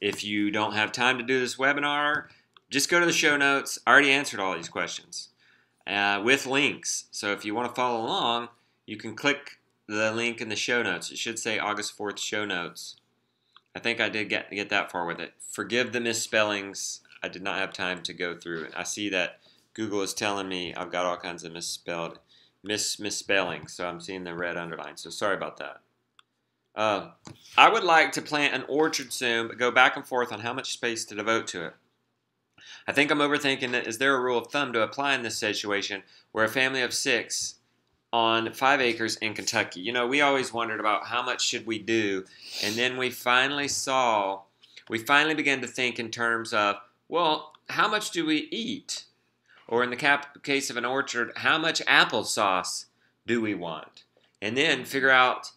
If you don't have time to do this webinar, just go to the show notes. I already answered all these questions with links. So if you want to follow along, you can click the link in the show notes. It should say August 4th show notes. I think I did get that far with it. Forgive the misspellings. I did not have time to go through it. I see that Google is telling me I've got all kinds of misspelling, so I'm seeing the red underline. So sorry about that. I would like to plant an orchard soon, but go back and forth on how much space to devote to it. I think I'm overthinking it. Is there a rule of thumb to apply in this situation where a family of 6 on 5 acres in Kentucky? You know, we always wondered about how much should we do, and then we finally began to think in terms of, well, how much do we eat? Or in the case of an orchard, how much applesauce do we want? And then figure out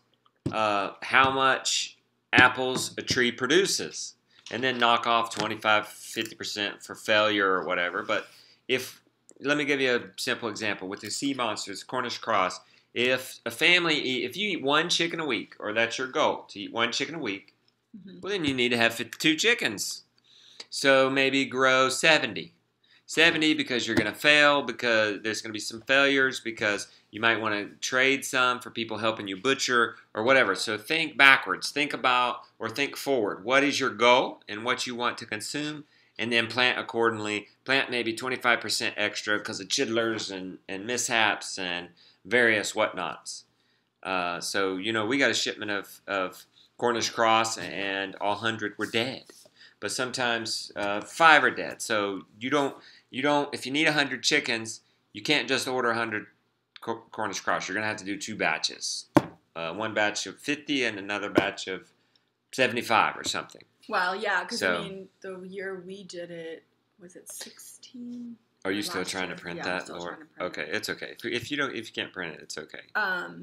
how much apples a tree produces. And then knock off 25-50% for failure or whatever. But let me give you a simple example. With the sea monsters, Cornish cross, if you eat 1 chicken a week, or that's your goal, to eat 1 chicken a week, well, then you need to have 52 chickens. So maybe grow 70. 70 because you're going to fail, because there's going to be some failures, because you might want to trade some for people helping you butcher or whatever. So think backwards. Think about or think forward. What is your goal and what you want to consume? And then plant accordingly. Plant maybe 25% extra because of chidlers and mishaps and various whatnots. So, you know, we got a shipment of Cornish cross and all 100 were dead. But sometimes 5 are dead. So you don't, if you need 100 chickens, you can't just order 100 Cornish cross. You're going to have to do 2 batches. One batch of 50 and another batch of 75 or something. Well, yeah, because I mean, the year we did it, was it 16? Are you still trying to print that? I'm still trying to print okay, it. It's okay. If you can't print it, it's okay.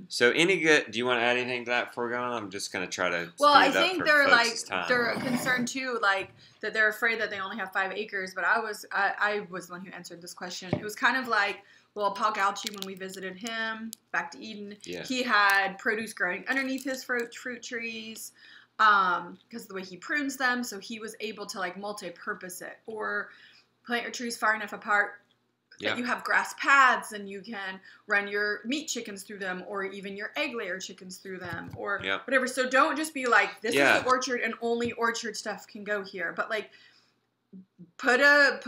So do you want to add anything to that before going on? I'm just going to try to. Well, I think they're concerned too, like that they're afraid that they only have 5 acres. But I was the one who answered this question. It was kind of like, well, Paul Gauchi, when we visited him back to Eden, he had produce growing underneath his fruit trees. Because of the way he prunes them, so he was able to like multi-purpose it, or plant your trees far enough apart that you have grass paths and you can run your meat chickens through them, or even your egg layer chickens through them, or whatever. So don't just be like, this is the orchard and only orchard stuff can go here, but like put a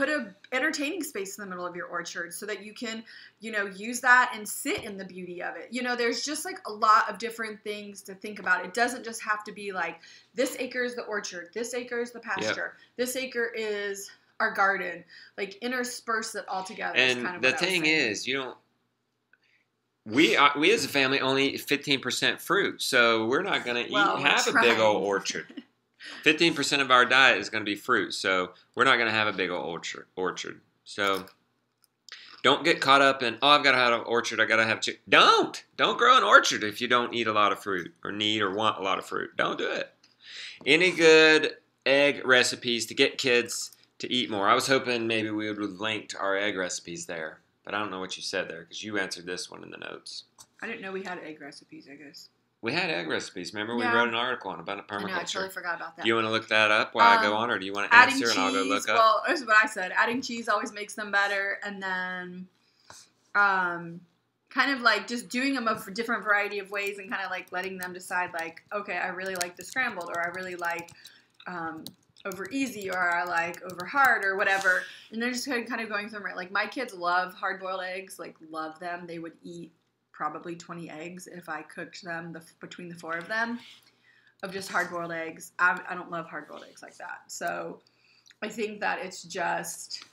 entertaining space in the middle of your orchard so that you can, you know, use that and sit in the beauty of it. You know, there's just like a lot of different things to think about. It doesn't just have to be like, this acre is the orchard, this acre is the pasture, this acre is our garden. Like intersperse it all together. And is kind of the thing is, we as a family only eat 15% fruit, so we're not going to have a big old orchard. 15% of our diet is going to be fruit, so we're not going to have a big old orchard. So don't get caught up in, I've got to have an orchard, I got to have chicken. Don't grow an orchard if you don't eat a lot of fruit or need or want a lot of fruit. Don't do it. Any good egg recipes to get kids to eat more? I was hoping maybe we would have linked our egg recipes there, but I don't know what you said there because you answered this one in the notes. I didn't know we had egg recipes, I guess. We had egg recipes. Remember, we wrote an article on about permaculture. I know, I totally forgot about that. Do you want to look that up while I go on, or do you want to answer and I'll go look up? Well, this is what I said. Adding cheese always makes them better, and then kind of like just doing them a different variety of ways and kind of like letting them decide like, okay, I really like the scrambled, or I really like over easy, or I like over hard, or whatever. And they're just kind of going through it. Like my kids love hard-boiled eggs, like love them. They would eat probably 20 eggs if I cooked them between the 4 of them, of just hard-boiled eggs. I don't love hard-boiled eggs like that. So I think that it's just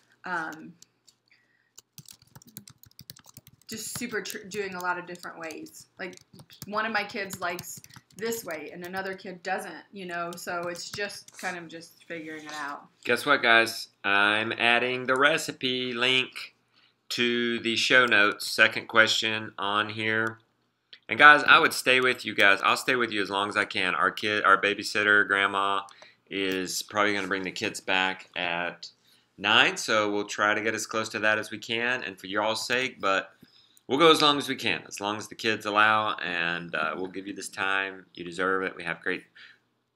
super doing a lot of different ways. Like one of my kids likes this way and another kid doesn't, you know, so it's just kind of just figuring it out. Guess what, guys? I'm adding the recipe link to the show notes, second question on here. And guys, I would stay with you guys. I'll stay with you as long as I can. Our babysitter, grandma, is probably going to bring the kids back at 9, so we'll try to get as close to that as we can, and for y'all's sake, but we'll go as long as we can, as long as the kids allow, and we'll give you this time. You deserve it. We have great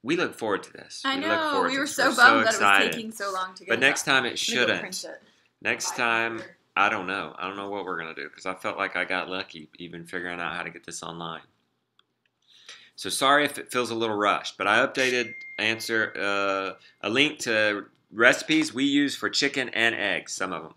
we look forward to this. I know. Look forward we to were this. so We're bummed that excited. it was taking so long to get But next time it Go shouldn't. print it. Next time, I don't know. I don't know what we're going to do because I felt like I got lucky even figuring out how to get this online. So sorry if it feels a little rushed, but I updated a link to recipes we use for chicken and eggs, some of them.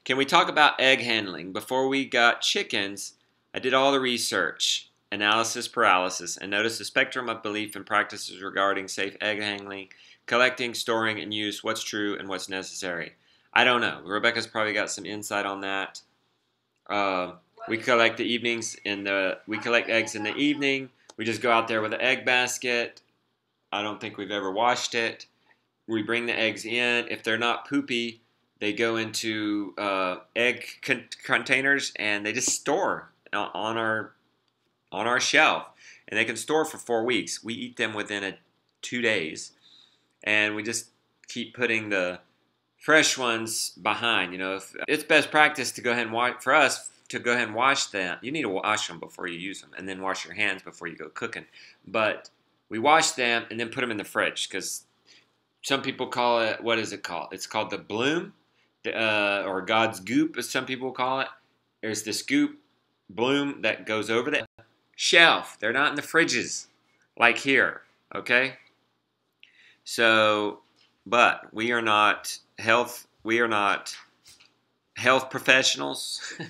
Can we talk about egg handling? Before we got chickens, I did all the research, analysis paralysis, and noticed the spectrum of belief and practices regarding safe egg handling, collecting, storing, and use, what's true and what's necessary. I don't know. Rebecca's probably got some insight on that. We collect the evenings we collect eggs in the evening. We just go out there with an egg basket. I don't think we've ever washed it. We bring the eggs in. If they're not poopy, they go into egg containers and they just store on our shelf. And they can store for 4 weeks. We eat them within 2 days. And we just keep putting the fresh ones behind. If it's best practice to go ahead and wash, for us to go ahead and wash them. You need to wash them before you use them, and then wash your hands before you go cooking. But we wash them and then put them in the fridge because some people call it, what is it called? It's called the bloom, or God's goop, as some people call it. There's this goop bloom that goes over the shelf. They're not in the fridges like here, okay? So, but we are not health professionals.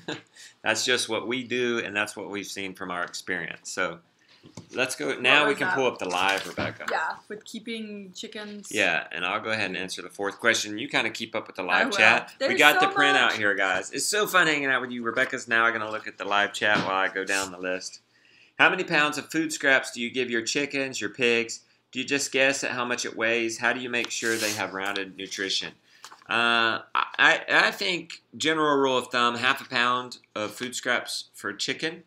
That's just what we do, and that's what we've seen from our experience. So let's go. Now we can pull up the live, Rebecca. Yeah, with keeping chickens. Yeah, and I'll go ahead and answer the fourth question. You kind of keep up with the live chat. We got the printout here, guys. It's so fun hanging out with you. Rebecca's now going to look at the live chat while I go down the list. How many pounds of food scraps do you give your chickens, your pigs? Do you just guess at how much it weighs? How do you make sure they have rounded nutrition? I think general rule of thumb, half a pound of food scraps per chicken,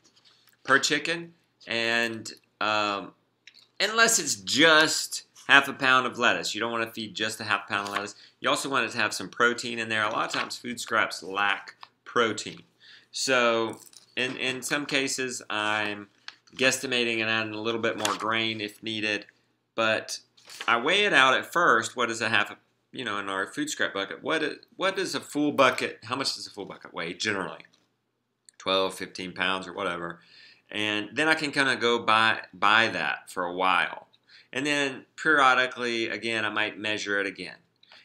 and unless it's just half a pound of lettuce, you don't want to feed just a half pound of lettuce. You also want it to have some protein in there. A lot of times food scraps lack protein, so in some cases I'm guesstimating and adding a little bit more grain if needed, but I weigh it out at first. What is a half a in our food scrap bucket, what is a full bucket, how much does a full bucket weigh generally? 12, 15 pounds or whatever. And then I can kind of go by that for a while. And then periodically, again, I might measure it again.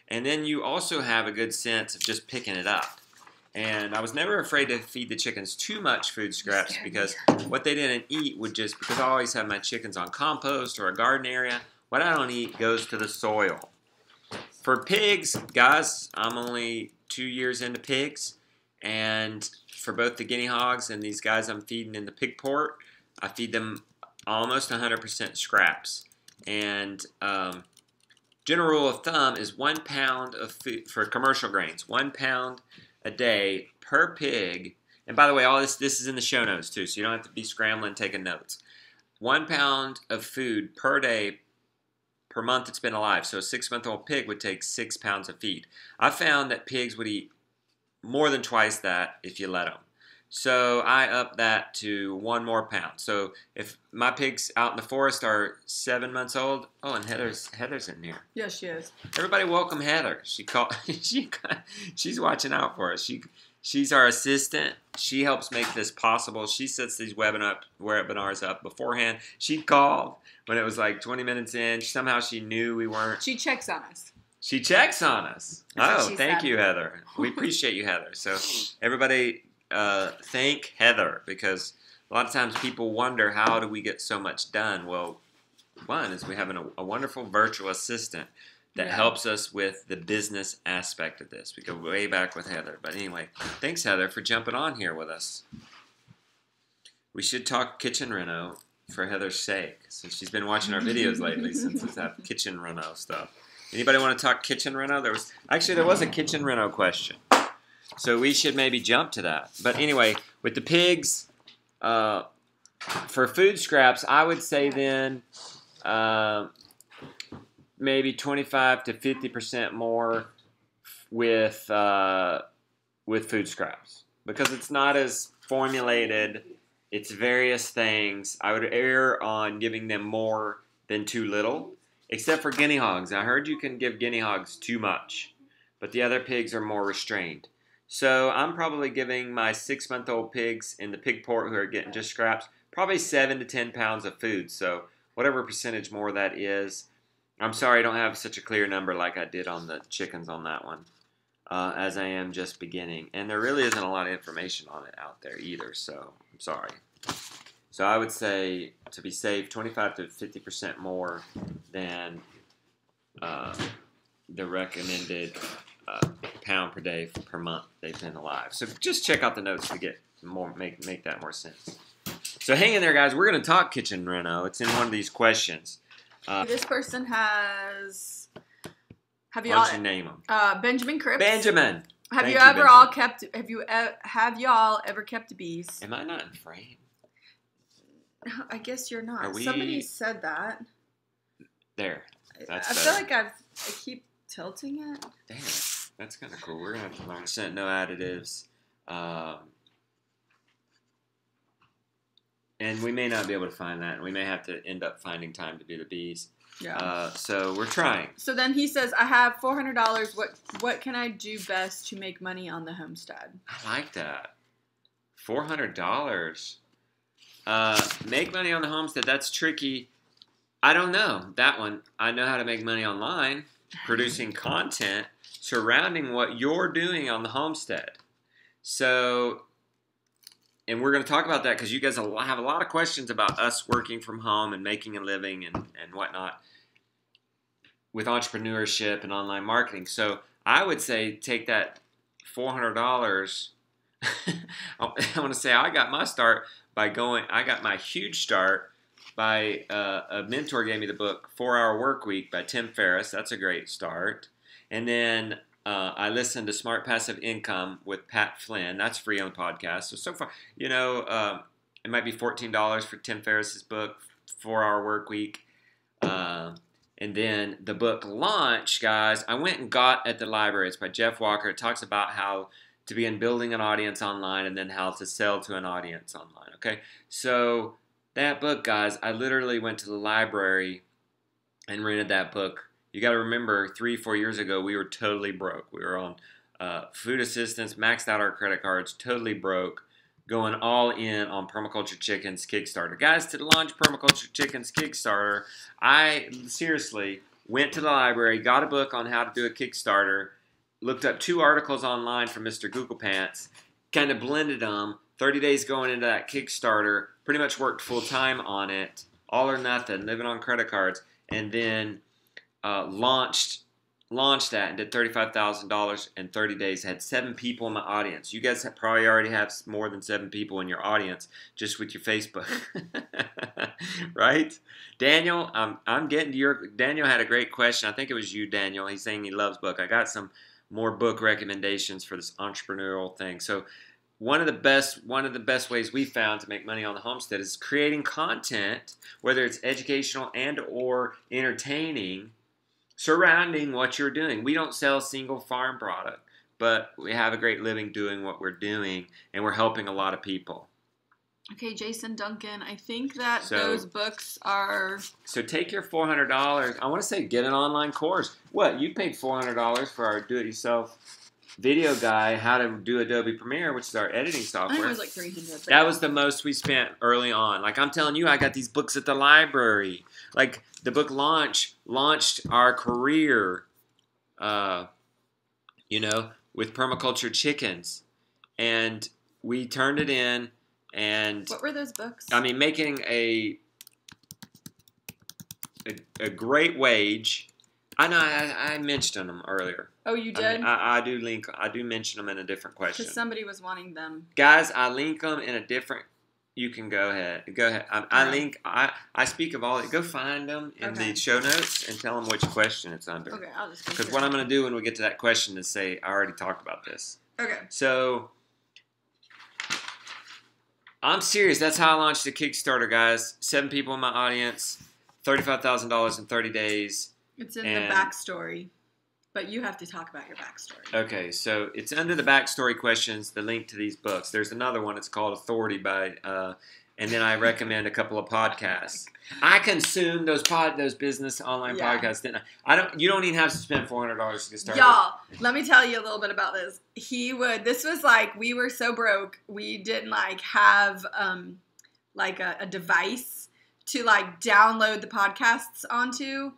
And then you also have a good sense of just picking it up. And I was never afraid to feed the chickens too much food scraps because what they didn't eat would because I always have my chickens on compost or a garden area, what I don't eat goes to the soil. For pigs, guys, I'm only 2 years into pigs, and for both the guinea hogs and these guys I'm feeding in the pig port, I feed them almost 100% scraps. And general rule of thumb is 1 pound of food for commercial grains, 1 pound a day per pig. And by the way, all this is in the show notes too, so you don't have to be scrambling taking notes. 1 pound of food per day per month it's been alive. So a 6-month-old pig would take 6 pounds of feed. I found that pigs would eat more than twice that if you let them. So I up that to 1 more pound. So if my pigs out in the forest are 7 months old, oh, and Heather's in here. Yes, she is. Everybody welcome Heather. She's watching out for us. She's our assistant. She helps make this possible. She sets these webinars up beforehand. She called when it was like 20 minutes in. Somehow she knew we weren't. She checks on us. She checks on us. Oh, thank you, Heather. We appreciate you, Heather. So everybody thank Heather, because a lot of times people wonder, how do we get so much done? Well, one is we have a wonderful virtual assistant that helps us with the business aspect of this. We go way back with Heather. But anyway, thanks, Heather, for jumping on here with us. We should talk kitchen reno for Heather's sake, since she's been watching our videos lately, since it's that kitchen reno stuff. Anybody want to talk kitchen reno? There was a kitchen reno question, so we should maybe jump to that. But anyway, with the pigs, for food scraps, I would say then maybe 25 to 50% more with food scraps, because it's not as formulated. It's various things. I would err on giving them more than too little. except for guinea hogs. I heard you can give guinea hogs too much, but the other pigs are more restrained. So I'm probably giving my 6-month-old pigs in the pig port who are getting just scraps probably 7 to 10 pounds of food. So whatever percentage more that is. I'm sorry I don't have such a clear number like I did on the chickens on that one, as I am just beginning. And there really isn't a lot of information on it out there either, so I'm sorry. So I would say, to be safe, 25 to 50% more than the recommended pound per day per month they've been alive. So just check out the notes to get more, make that more sense. So hang in there, guys. We're going to talk kitchen reno. It's in one of these questions. This person has. Have you Why all? don't you name them? Benjamin Cripps. Benjamin. Have Thank you you, ever Benjamin. all kept? Have y'all ever kept bees? Am I not in frame? I guess you're not. Are we- Somebody said that. There. That's I better. feel like I keep tilting it. Damn, that's kind of cool. We're going to have to learn. Percent no additives. And we may not be able to find that. And we may have to end up finding time to do the bees. Yeah. So we're trying. So then he says, I have $400. What can I do best to make money on the homestead? I like that. $400. Make money on the homestead. That's tricky. I don't know. That one. I know how to make money online, producing content surrounding what you're doing on the homestead. So, and we're going to talk about that because you guys have a lot of questions about us working from home and making a living and whatnot with entrepreneurship and online marketing. So I would say take that $400. I want to say I got my start by I got my huge start by a mentor gave me the book 4-Hour Workweek by Tim Ferriss. That's a great start. And then I listened to Smart Passive Income with Pat Flynn. That's free on the podcast. So far, it might be $14 for Tim Ferriss's book, 4-Hour Workweek. And then the book Launch, guys, I went and got at the library. It's by Jeff Walker. It talks about how to begin building an audience online and then how to sell to an audience online. Okay, so that book, guys, I literally went to the library and rented that book. You got to remember, 3-4 years ago, we were totally broke. We were on food assistance, maxed out our credit cards, totally broke, going all in on Permaculture Chickens Kickstarter. Guys, to launch Permaculture Chickens Kickstarter, I seriously went to the library, got a book on how to do a Kickstarter, looked up 2 articles online from Mr. Google Pants, kind of blended them, 30 days going into that Kickstarter, pretty much worked full-time on it, all or nothing, living on credit cards, and then launched that and did $35,000 in 30 days. Had 7 people in my audience. You guys probably already have more than 7 people in your audience just with your Facebook, right? Daniel, I'm getting to your. Daniel had a great question. I think it was you, Daniel. He's saying he loves book. I got some more book recommendations for this entrepreneurial thing. So one of the best ways we found to make money on the homestead is creating content, whether it's educational and or entertaining, surrounding what you're doing. We don't sell a single farm product, but we have a great living doing what we're doing, and we're helping a lot of people. Okay, Jason Duncan, I think that those books are... So take your $400. I want to say get an online course. What? You paid $400 for our do-it-yourself video guy, how to do Adobe Premiere, which is our editing software. I think it was like $300. That was the most we spent early on. Like I'm telling you, I got these books at the library. Like the book launched our career, with Permaculture Chickens, and we turned it in. And what were those books? I mean, making a great wage. I know I mentioned them earlier. Oh, you did? I do mention them in a different question. Because somebody was wanting them. Guys, I link them in a different. You can go ahead. I speak of all. Go find them in the show notes and tell them which question it's under. Okay, I'll just. Because what I'm going to do when we get to that question is say I already talked about this. Okay. So I'm serious. That's how I launched the Kickstarter, guys. 7 people in my audience, $35,000 in 30 days. It's in the backstory, but you have to talk about your backstory. Okay, so it's under the backstory questions, the link to these books. There's another one. It's called Authority by and then I recommend a couple of podcasts. I consumed those business online podcasts, didn't I? You don't even have to spend $400 to get started. Y'all, let me tell you a little bit about this. This was like, we were so broke, we didn't like have like a device to like download the podcasts onto.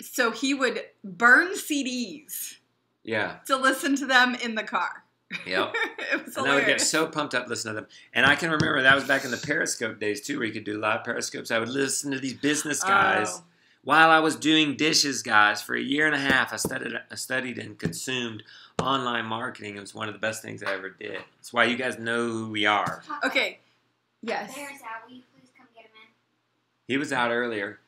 So he would burn CDs. Yeah. To listen to them in the car. Yep. It was hilarious. And I would get so pumped up listening to them. And I can remember that was back in the Periscope days too, where you could do live Periscopes. I would listen to these business guys while I was doing dishes, guys. For a year and a half, I studied and consumed online marketing. It was one of the best things I ever did. That's why you guys know who we are. Okay. Yes. Bear's out. Will you please come get him in? He was out earlier.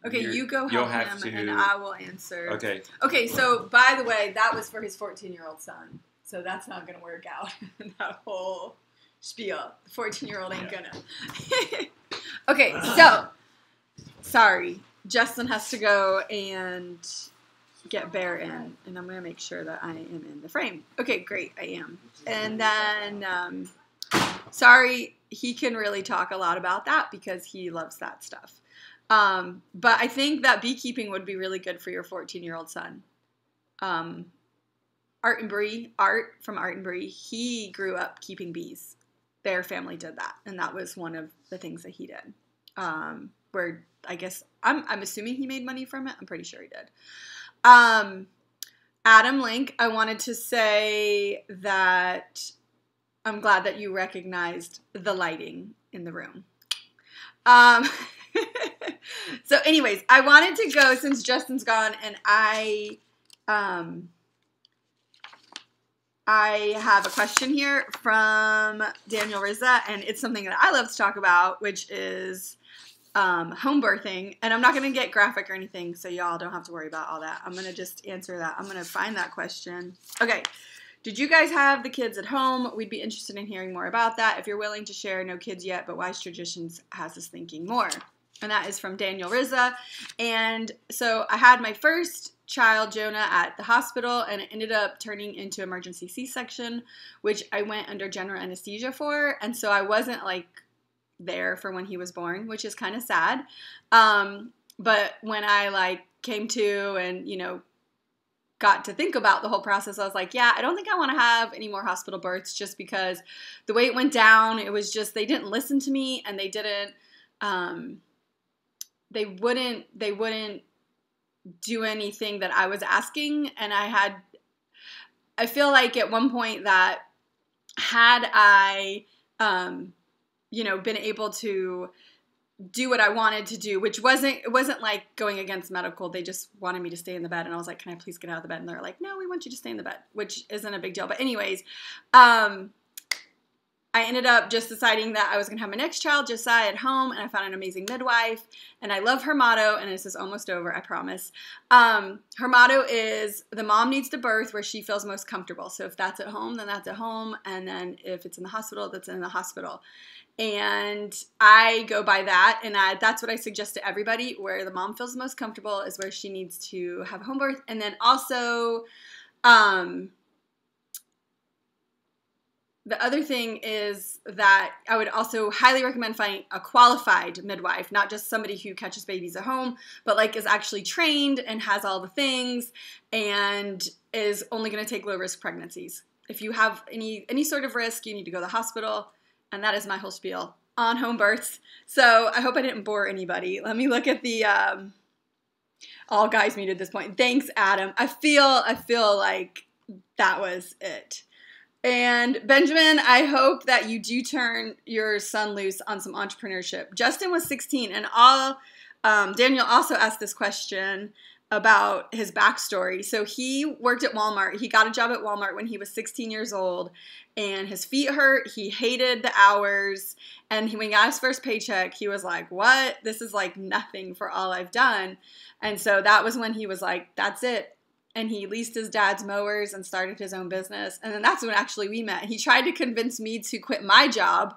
Okay, you go help him, and I will answer. Okay. Okay, so, by the way, that was for his 14-year-old son. So that's not going to work out. That whole spiel. The 14-year-old ain't gonna. Okay, so, sorry. Justin has to go and get Bear in. And I'm going to make sure that I am in the frame. Okay, great, I am. And then, sorry, he can really talk a lot about that because he loves that stuff. But I think that beekeeping would be really good for your 14-year-old son. Art from Art and Bree, he grew up keeping bees. Their family did that, and that was one of the things that he did. Where I guess I'm assuming he made money from it. I'm pretty sure he did. Adam Link, I wanted to say that I'm glad that you recognized the lighting in the room. So anyways, I wanted to go since Justin's gone, and I have a question here from Daniel Rizza, and it's something that I love to talk about, which is home birthing. And I'm not going to get graphic or anything, so y'all don't have to worry about all that. I'm going to just answer that. I'm going to find that question. Okay. Did you guys have the kids at home? We'd be interested in hearing more about that. If you're willing to share, no kids yet, but Wise Traditions has us thinking more. And that is from Daniel Rizza. And so I had my first child, Jonah, at the hospital, and it ended up turning into emergency C-section, which I went under general anesthesia for. And so I wasn't like there for when he was born, which is kind of sad. But when I like came to and, you know, got to think about the whole process, I was like, yeah, I don't think I want to have any more hospital births, just because the way it went down, it was just, they didn't listen to me, and they wouldn't do anything that I was asking. And I feel like at one point that had I, been able to do what I wanted to do, which it wasn't like going against medical. They just wanted me to stay in the bed. And I was like, can I please get out of the bed? And they're like, no, we want you to stay in the bed, which isn't a big deal. But anyways, I ended up just deciding that I was going to have my next child, Josiah, at home, and I found an amazing midwife, and I love her motto, and this is almost over, I promise. Her motto is, the mom needs to birth where she feels most comfortable. So if that's at home, then that's at home, and then if it's in the hospital, that's in the hospital. And I go by that, and that's what I suggest to everybody. Where the mom feels most comfortable is where she needs to have home birth. And then also, the other thing is that I would also highly recommend finding a qualified midwife, not just somebody who catches babies at home, but like is actually trained and has all the things and is only going to take low-risk pregnancies. If you have any sort of risk, you need to go to the hospital, and that is my whole spiel on home births. So I hope I didn't bore anybody. Let me look at the all guys muted at this point. Thanks, Adam. I feel like that was it. And Benjamin, I hope that you do turn your son loose on some entrepreneurship. Justin was 16, and Daniel also asked this question about his backstory. So he worked at Walmart. He got a job at Walmart when he was 16 years old, and his feet hurt. He hated the hours, and when he got his first paycheck, he was like, what? This is like nothing for all I've done. And so that was when he was like, that's it. And he leased his dad's mowers and started his own business. And then that's when actually we met. He tried to convince me to quit my job,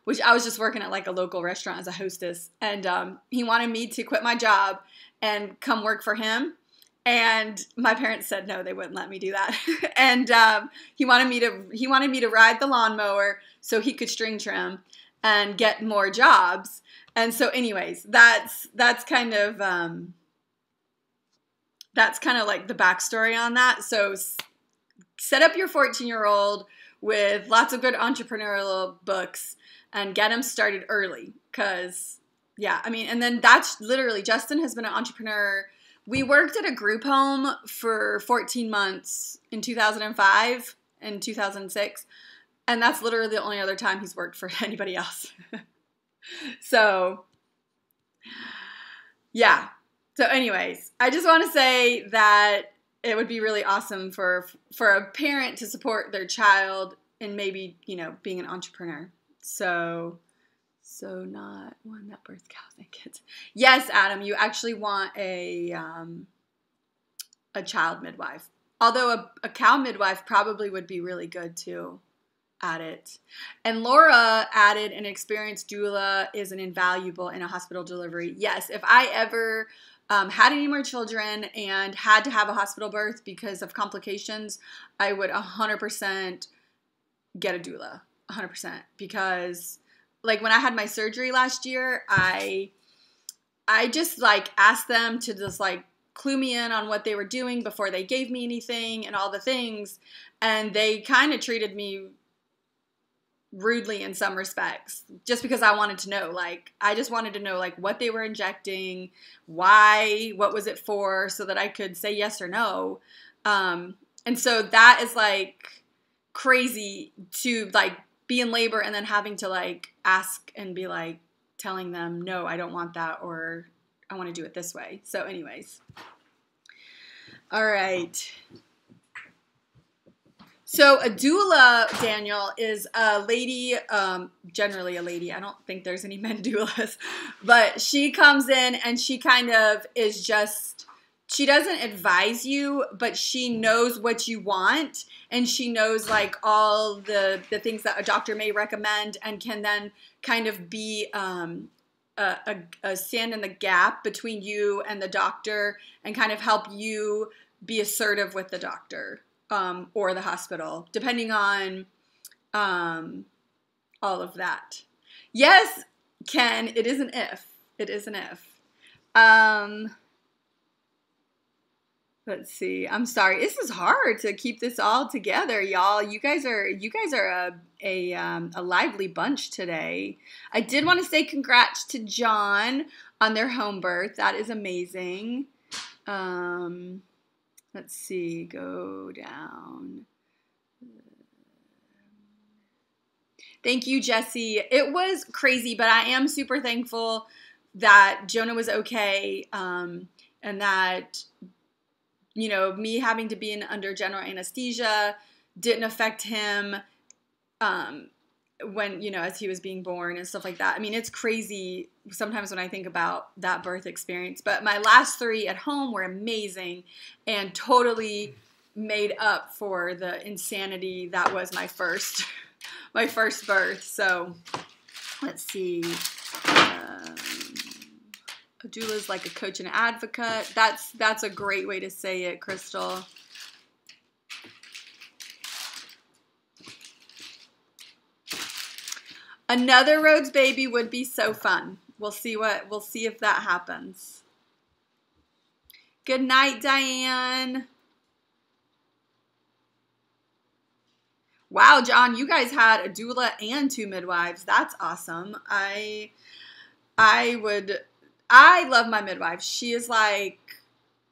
which I was just working at like a local restaurant as a hostess. And he wanted me to quit my job and come work for him. And my parents said no, they wouldn't let me do that. And he wanted me to ride the lawnmower so he could string trim and get more jobs. And so, anyways, that's kind of like the backstory on that. So, set up your 14-year-old with lots of good entrepreneurial books and get him started early. Because, yeah, I mean, and then that's literally, Justin has been an entrepreneur. We worked at a group home for 14 months in 2005 and 2006. And that's literally the only other time he's worked for anybody else. So, yeah. So anyways, I just want to say that it would be really awesome for a parent to support their child in maybe, being an entrepreneur. So not one that births cows and kids. Yes, Adam, you actually want a child midwife. Although a cow midwife probably would be really good too at it. And Laura added, an experienced doula is an invaluable in a hospital delivery. Yes, if I ever had any more children and had to have a hospital birth because of complications, I would 100% get a doula. 100%. Because like when I had my surgery last year, I just like asked them to just like clue me in on what they were doing before they gave me anything and all the things. And they kind of treated me rudely in some respects, just because I wanted to know, like, I just wanted to know, like, what they were injecting, why, what was it for, so that I could say yes or no. And so that is, like, crazy to, like, be in labor and then having to, like, ask and be, like, telling them, no, I don't want that, or I want to do it this way. So anyways. All right. So a doula, Daniel, is a lady, generally a lady. I don't think there's any men doulas, but she comes in and she kind of is just, she doesn't advise you, but she knows what you want, and she knows like all the things that a doctor may recommend, and can then kind of be a stand in the gap between you and the doctor, and kind of help you be assertive with the doctor. Or the hospital, depending on all of that. Yes, Ken, it is an if. It is an if. Let's see. I'm sorry. This is hard to keep this all together, y'all. You guys are a lively bunch today. I did want to say congrats to John on their home birth. That is amazing. Let's see, go down. Thank you, Jesse. It was crazy, but I am super thankful that Jonah was okay, and that, me having to be under general anesthesia didn't affect him when, as he was being born and stuff like that. I mean, it's crazy sometimes when I think about that birth experience. But my last 3 at home were amazing and totally made up for the insanity that was my first birth. So let's see. A doula is like a coach and advocate. That's a great way to say it, Crystal. Another Rhodes baby would be so fun. We'll see if that happens. Good night, Diane. Wow, John, you guys had a doula and 2 midwives. That's awesome. I love my midwife. She is like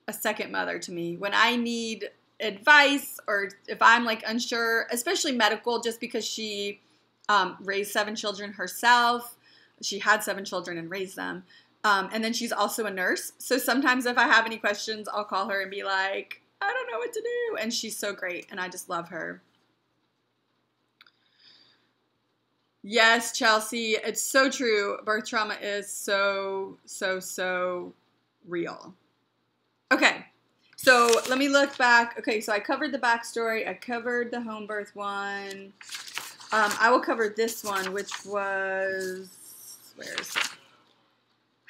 a second mother to me. When I need advice, or if I'm like unsure, especially medical, just because she raised 7 children herself. She had 7 children and raised them. And then she's also a nurse. So sometimes if I have any questions, I'll call her and be like, I don't know what to do. And she's so great. And I just love her. Yes, Chelsea, it's so true. Birth trauma is so, so, so real. Okay. So let me look back. Okay, so I covered the backstory. I covered the home birth one. I will cover this one, which was, where is it?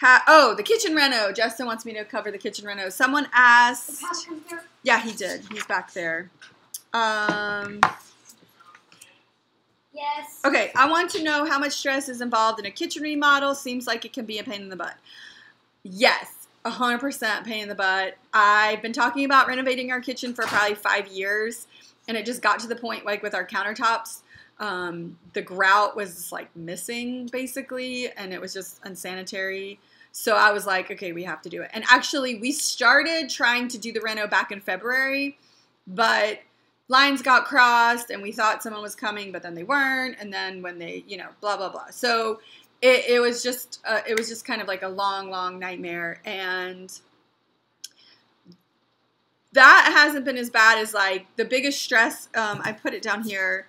The kitchen reno. Justin wants me to cover the kitchen reno. Someone asked. The pop comes through. Yeah, he did. He's back there. Yes. Okay, I want to know how much stress is involved in a kitchen remodel. Seems like it can be a pain in the butt. Yes, 100% pain in the butt. I've been talking about renovating our kitchen for probably 5 years, and it just got to the point, like with our countertops, the grout was like missing basically, and it was just unsanitary. So I was like, okay, we have to do it. And actually, we started trying to do the reno back in February, but lines got crossed, and we thought someone was coming, but then they weren't. And then when they, blah blah blah. So it was just kind of like a long nightmare, and that hasn't been as bad as like the biggest stress. I put it down here.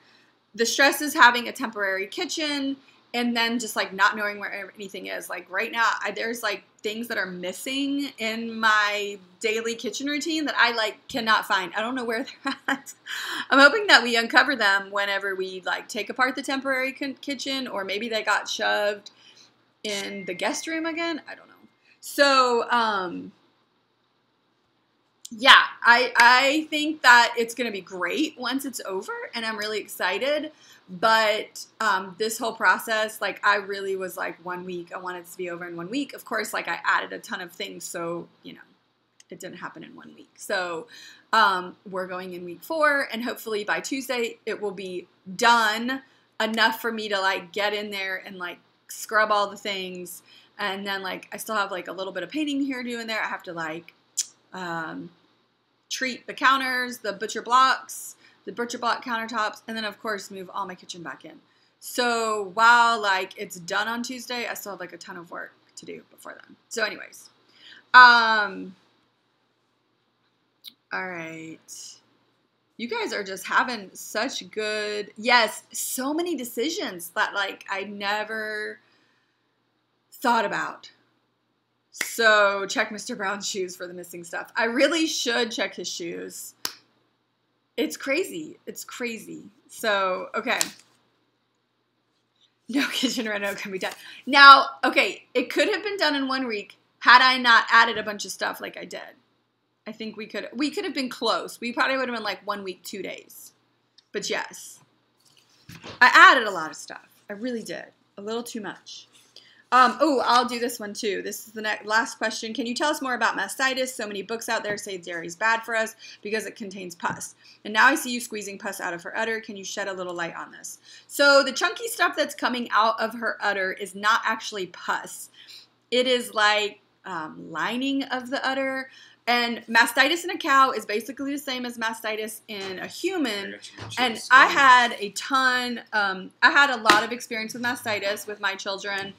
The stress is having a temporary kitchen, and then just like not knowing where anything is. Like right now, there's like things that are missing in my daily kitchen routine that I like cannot find. I don't know where they're at. I'm hoping that we uncover them whenever we like take apart the temporary kitchen, or maybe they got shoved in the guest room again. I don't know. So, yeah, I think that it's going to be great once it's over, and I'm really excited. But this whole process, like, I really was like 1 week. I wanted it to be over in 1 week. Of course, like, I added a ton of things, so, it didn't happen in 1 week. So we're going in week 4, and hopefully by Tuesday it will be done enough for me to, like, get in there and, like, scrub all the things. And then, like, I still have, like, a little bit of painting here to do in there. I have to, like, treat the counters, the butcher block countertops, and then of course move all my kitchen back in. So while like it's done on Tuesday, I still have like a ton of work to do before then. So anyways, all right. You guys are just having such good, yes, so many decisions that like I never thought about. So check Mr. Brown's shoes for the missing stuff. I really should check his shoes. It's crazy. It's crazy. So, okay. No kitchen reno can be done. Now, okay, it could have been done in 1 week had I not added a bunch of stuff like I did. I think we could have been close. We probably would have been like 1 week, 2 days. But yes, I added a lot of stuff. I really did. A little too much. I'll do this one too. This is the last question. Can you tell us more about mastitis? So many books out there say dairy is bad for us because it contains pus. And now I see you squeezing pus out of her udder. Can you shed a little light on this? So the chunky stuff that's coming out of her udder is not actually pus. It is like lining of the udder. And mastitis in a cow is basically the same as mastitis in a human. And I had a lot of experience with mastitis with my children.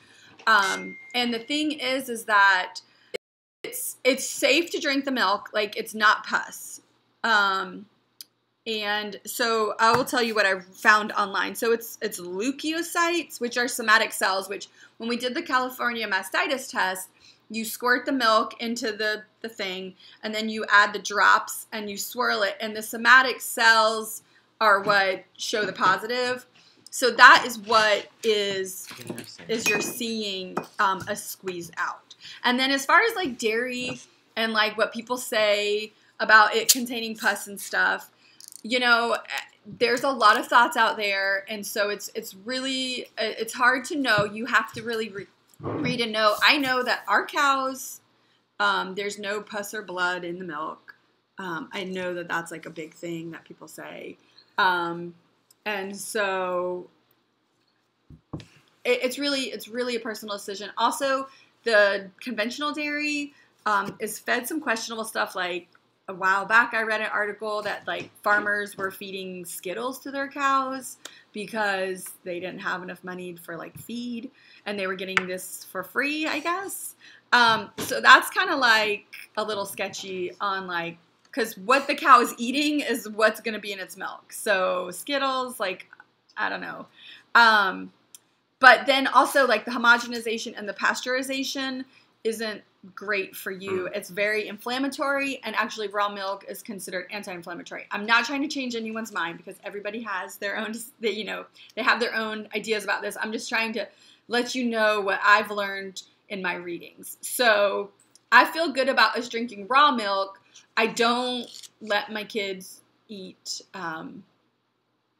And the thing is that it's safe to drink the milk, like it's not pus. And so I will tell you what I found online. So it's leukocytes, which are somatic cells, which when we did the California mastitis test, you squirt the milk into the thing, and then you add the drops and you swirl it, and the somatic cells are what show the positive. So that is what is you're seeing a squeeze out. And then as far as like dairy and like what people say about it containing pus and stuff, there's a lot of thoughts out there, and so it's hard to know. You have to really read and know. I know that our cows, there's no pus or blood in the milk. I know that that's like a big thing that people say. And so it's really a personal decision. Also, the conventional dairy is fed some questionable stuff. Like a while back, I read an article that like farmers were feeding Skittles to their cows because they didn't have enough money for like feed, and they were getting this for free, I guess. So that's kind of like a little sketchy on like, because what the cow is eating is what's going to be in its milk. So Skittles, like, I don't know. But then also, like, the homogenization and the pasteurization isn't great for you. It's very inflammatory, and actually raw milk is considered anti-inflammatory. I'm not trying to change anyone's mind because everybody has their own, they have their own ideas about this. I'm just trying to let you know what I've learned in my readings. So I feel good about us drinking raw milk. I don't let my kids eat,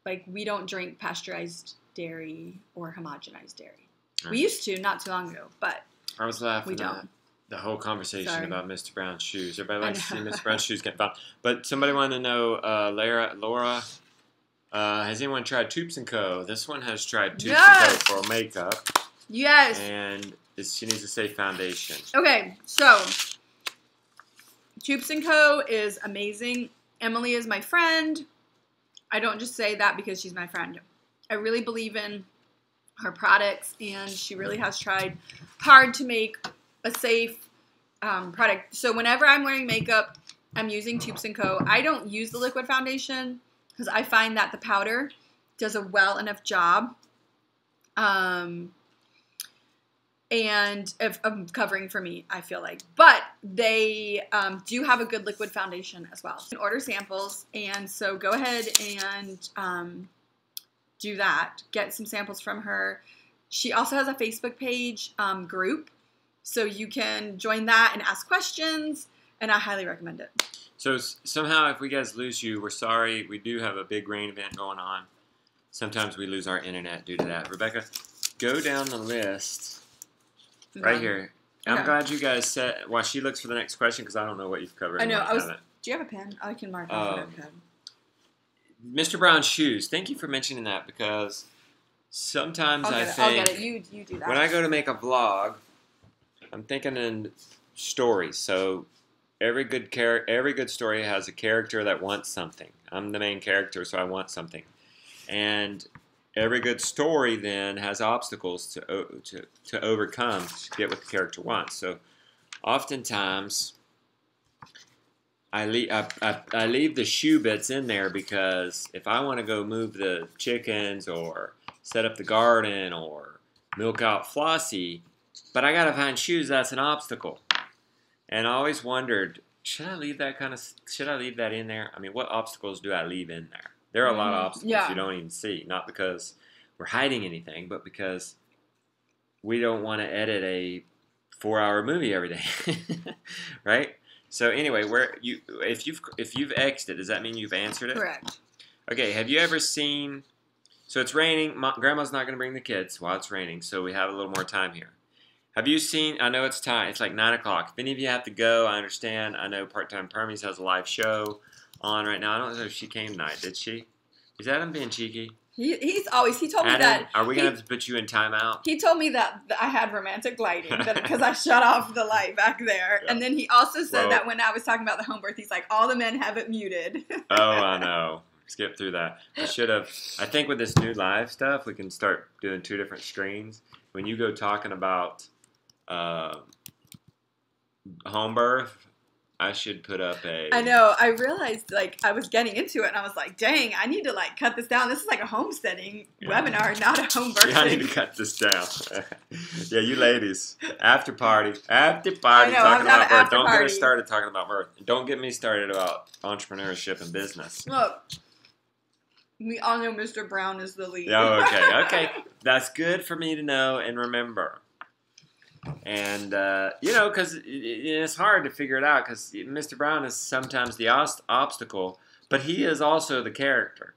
like we don't drink pasteurized dairy or homogenized dairy. Right. We used to not too long ago, but I was laughing we don't. at the whole conversation Sorry. about Mr. Brown's shoes. Everybody likes to see Mr. Brown's shoes get found. But somebody wanted to know, Laura, has anyone tried Tubes & Co.? This one has tried Tubes & Co. for makeup. Yes. And she needs a safe foundation. Okay, so Tubes & Co. is amazing. Emily is my friend. I don't just say that because she's my friend. I really believe in her products, and she really has tried hard to make a safe product. So whenever I'm wearing makeup, I'm using Tubes & Co. I don't use the liquid foundation because I find that the powder does a well enough job and of covering for me, I feel like. But they do have a good liquid foundation as well. You can order samples, and so go ahead and do that. Get some samples from her. She also has a Facebook page group, so you can join that and ask questions, and I highly recommend it. So somehow if we guys lose you, we're sorry. We do have a big rain event going on. Sometimes we lose our internet due to that. Rebecca, go down the list right here. I'm glad you guys said while she looks for the next question because I don't know what you've covered. I know. Do you have a pen? I can mark off a pen. Mr. Brown's shoes. Thank you for mentioning that because sometimes I think I'll get it. You do that. when I go to make a vlog, I'm thinking in stories. So every good story has a character that wants something. I'm the main character, so I want something. And every good story then has obstacles to overcome to get what the character wants. So oftentimes I leave the shoe bits in there because if I want to go move the chickens or set up the garden or milk out Flossie, but I gotta find shoes, that's an obstacle. And I always wondered, should I leave that in there? I mean, what obstacles do I leave in there? There are a lot of obstacles you don't even see, not because we're hiding anything, but because we don't want to edit a 4-hour movie every day, right? So anyway, if you've X'd it, does that mean you've answered it? Correct. Okay. Have you ever seen? So it's raining. Grandma's not going to bring the kids while it's raining, so we have a little more time here. Have you seen? I know it's time. It's like 9 o'clock. If any of you have to go, I understand. I know Part-Time Permies has a live show on right now. I don't know if she came tonight. Did she? Is Adam being cheeky? He told me Adam, that. Are we going to have to put you in timeout? He told me that I had romantic lighting because I shut off the light back there. Yeah. And then he also said that when I was talking about the home birth, he's like, all the men have it muted. Oh, I know. Skip through that. I should have. I think with this new live stuff, we can start doing 2 different screens. When you go talking about home birth, I should put up a... I know. I realized, like, I was getting into it, and I was like, dang, I need to, like, cut this down. This is like a homesteading webinar, not a home birthing. Yeah, I need to cut this down. Yeah, you ladies. After party. Talking about birth. Don't get me started talking about birth. Don't get me started about entrepreneurship and business. Look, we all know Mr. Brown is the lead. Oh, okay. That's good for me to know and remember. And, because it's hard to figure it out because Mr. Brown is sometimes the obstacle, but he is also the character.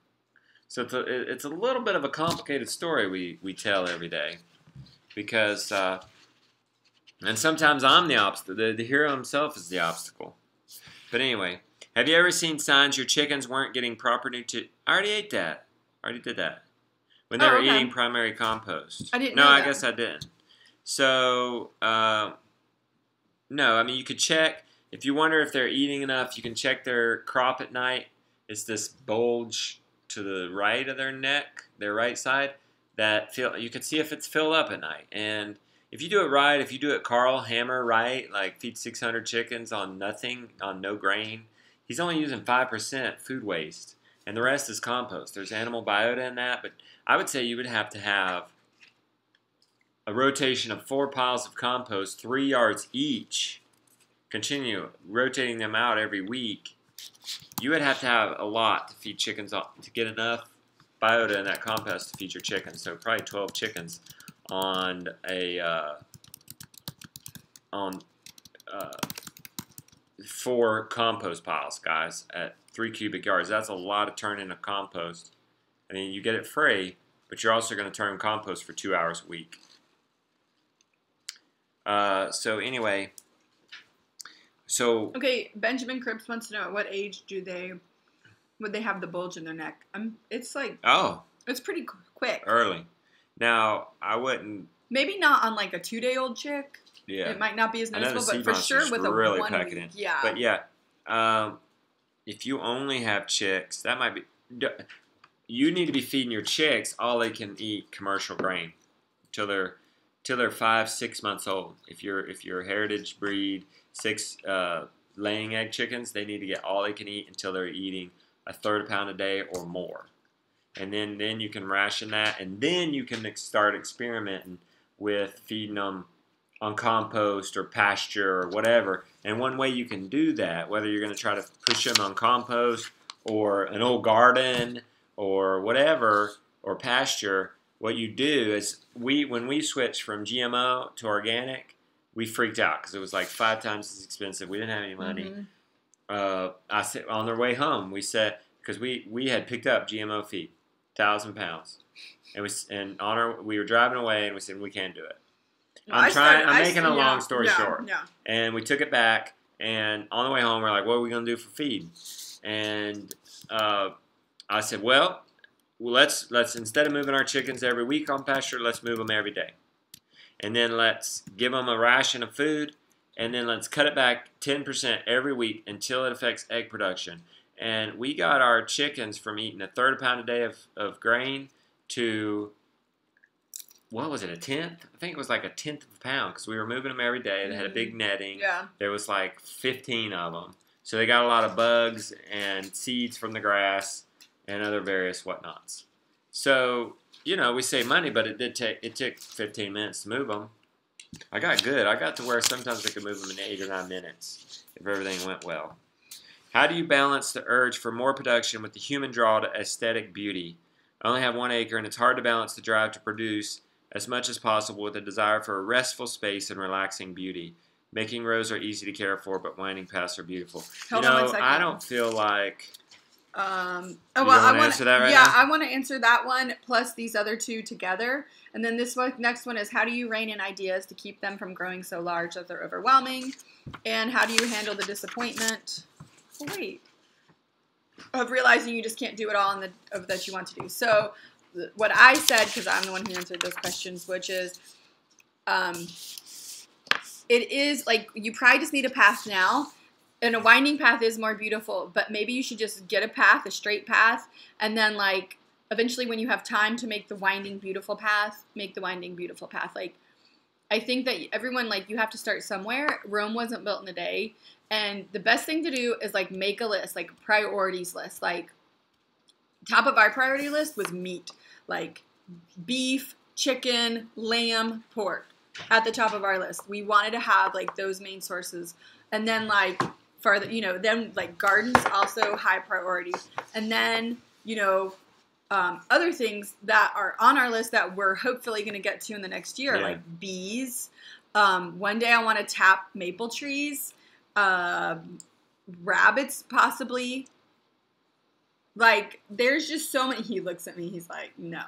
So it's a little bit of a complicated story we tell every day because, and sometimes I'm the obstacle. The hero himself is the obstacle. But anyway, have you ever seen signs your chickens weren't getting proper nutrition? I already ate that. I already did that. When they were eating primary compost. I didn't know that. I guess I didn't. So, no, I mean, you could check. If you wonder if they're eating enough, you can check their crop at night. It's this bulge to the right of their neck, their right side, you can see if it's filled up at night. And if you do it right, if you do it Carl Hammer right, like feed 600 chickens on nothing, on no grain, he's only using 5% food waste. And the rest is compost. There's animal biota in that, but I would say you would have to have a rotation of 4 piles of compost, 3 yards each, continue rotating them out every week. You would have to have a lot to feed chickens, to get enough biota in that compost to feed your chickens. So probably 12 chickens on a on 4 compost piles, guys, at 3 cubic yards. That's a lot of turning of compost. I mean, you get it free, but you're also going to turn compost for 2 hours a week. So anyway, okay, Benjamin Cripps wants to know at what age would they have the bulge in their neck? It's like it's pretty quick. Early. Now I wouldn't. Maybe not on like a 2-day-old chick. Yeah, it might not be as noticeable, but for sure with a really 1 packing week. in. Yeah, but yeah, if you only have chicks, that might be. You need to be feeding your chicks all they can eat commercial grain till they're 5-6 months old. If you're a heritage breed, 6 laying egg chickens, they need to get all they can eat until they're eating a 1/3 pound a day or more. And then you can ration that, and then you can start experimenting with feeding them on compost or pasture or whatever. And one way you can do that, whether you're going to try to push them on compost or an old garden or whatever, or pasture, what you do is when we switched from GMO to organic, we freaked out because it was like 5 times as expensive. We didn't have any money. I said on their way home, we said, because we had picked up GMO feed, 1,000 pounds, and we were driving away, and we said we can't do it. I'm making a long story short. Yeah. And we took it back, and on the way home, we're like, what are we going to do for feed? And I said, well, let's instead of moving our chickens every week on pasture, let's move them every day. And then let's give them a ration of food, and then let's cut it back 10% every week until it affects egg production. And we got our chickens from eating a 1/3 pound a day of grain to, what was it, 1/10? I think it was like 1/10 of a pound because we were moving them every day. They had a big netting. Yeah. There was like 15 of them. So they got a lot of bugs and seeds from the grass and other various whatnots. So, we save money, but it took 15 minutes to move them. I got good. I got to where sometimes I could move them in 8 or 9 minutes if everything went well. How do you balance the urge for more production with the human draw to aesthetic beauty? I only have 1 acre, and it's hard to balance the drive to produce as much as possible with a desire for a restful space and relaxing beauty. Making rows are easy to care for, but winding paths are beautiful. Hold on 1 second. I don't feel like... I want to answer that right now? I want to answer that one plus these other 2 together. And then next one is, how do you rein in ideas to keep them from growing so large that they're overwhelming? And how do you handle the disappointment of realizing you just can't do it all that you want to do? So what I said, because I'm the one who answered those questions, which is it is like you probably just need a path now. And a winding path is more beautiful, but maybe you should just get a straight path, and then like eventually when you have time to make the winding beautiful path, make the winding beautiful path. Like, I think that everyone, like, you have to start somewhere. Rome wasn't built in a day, and the best thing to do is like make a list, like a priorities list. Like, top of our priority list was meat, like beef, chicken, lamb, pork at the top of our list. We wanted to have like those main sources, and then like further, then like gardens also high priority, and then other things that are on our list that we're hopefully going to get to in the next year, like bees. One day I want to tap maple trees, rabbits possibly. Like, there's just so many. He looks at me. He's like, no.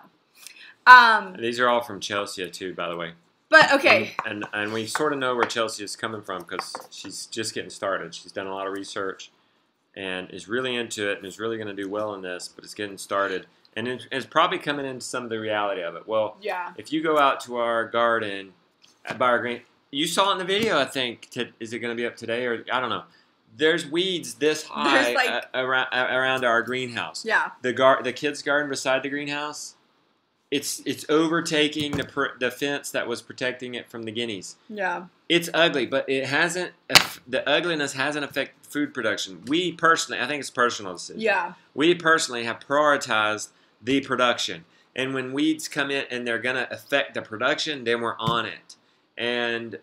These are all from Chelsea too, by the way. But okay. And we sort of know where Chelsea is coming from because she's just getting started. She's done a lot of research and is really into it and is really going to do well in this, but it's getting started. And it's probably coming into some of the reality of it. Well, yeah. If you go out to our garden, by our green, you saw it in the video, I think. Is it going to be up today? Or I don't know. There's weeds this high around our greenhouse. Yeah. The kids' garden beside the greenhouse, it's overtaking the fence that was protecting it from the guineas. Yeah. It's ugly, but it hasn't. The ugliness hasn't affected food production. We personally, I think it's a personal decision. Yeah. We personally have prioritized the production, and when weeds come in and they're gonna affect the production, then we're on it. And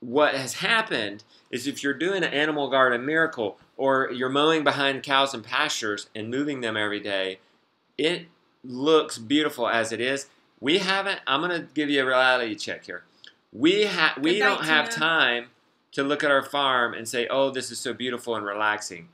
what has happened is if you're doing an animal garden miracle, or you're mowing behind cows and pastures and moving them every day, it looks beautiful as it is. We haven't, I'm going to give you a reality check here. We Good don't night, have Tina. time to look at our farm and say, "Oh, this is so beautiful and relaxing."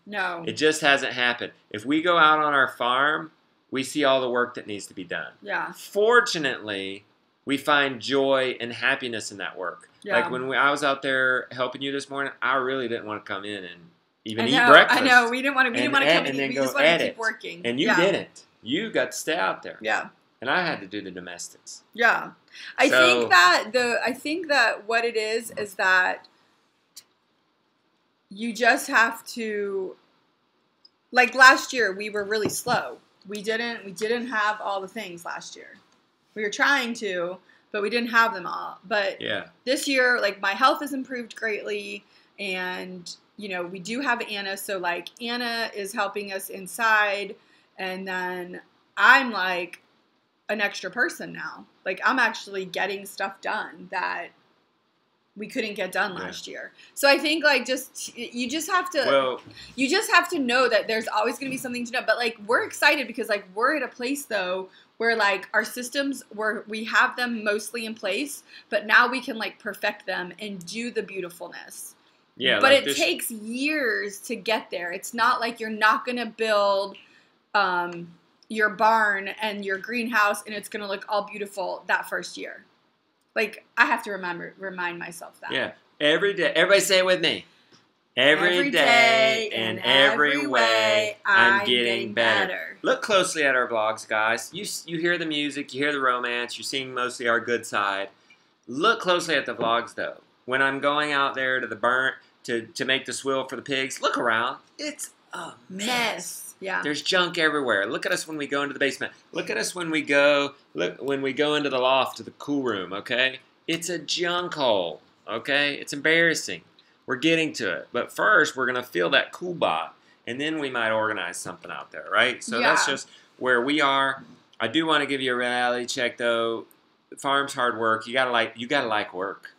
No. It just hasn't happened. If we go out on our farm, we see all the work that needs to be done. Yeah. Fortunately, we find joy and happiness in that work. Yeah. Like when I was out there helping you this morning, I really didn't want to come in and even eat I breakfast. know. We didn't want to. We didn't want to come in. We just wanted to keep working. And you didn't. You got to stay out there. Yeah. And I had to do the domestics. Yeah. I think that what it is that you just have to, like last year we were really slow. We didn't have all the things last year. We were trying to, but we didn't have them all. But this year, like my health has improved greatly, and you know, we do have Anna, so like Anna is helping us inside, and then I'm like an extra person now. Like I'm actually getting stuff done that we couldn't get done last year. So I think like you just have to know that there's always going to be something to know. But like we're excited because like we're at a place though where like our systems we have them mostly in place, but now we can like perfect them and do the beautifulness. Yeah, but like it takes years to get there. It's not like you're not going to build your barn and your greenhouse and it's going to look all beautiful that first year. Like, I have to remind myself that. Yeah. Every day. Everybody say it with me. Every day in every way, I'm getting better. Look closely at our vlogs, guys. You hear the music, you hear the romance, you're seeing mostly our good side. Look closely at the vlogs, though. When I'm going out there to the burnt to make the swill for the pigs, look around. It's a mess. Yeah. There's junk everywhere. Look at us when we go into the basement. Look at us when we go into the loft to the cool room, okay? It's a junk hole, okay? It's embarrassing. We're getting to it. But first, we're going to feel that cool bot, and then we might organize something out there, right? So that's just where we are. I do want to give you a reality check, though. Farm's hard work. You gotta like work.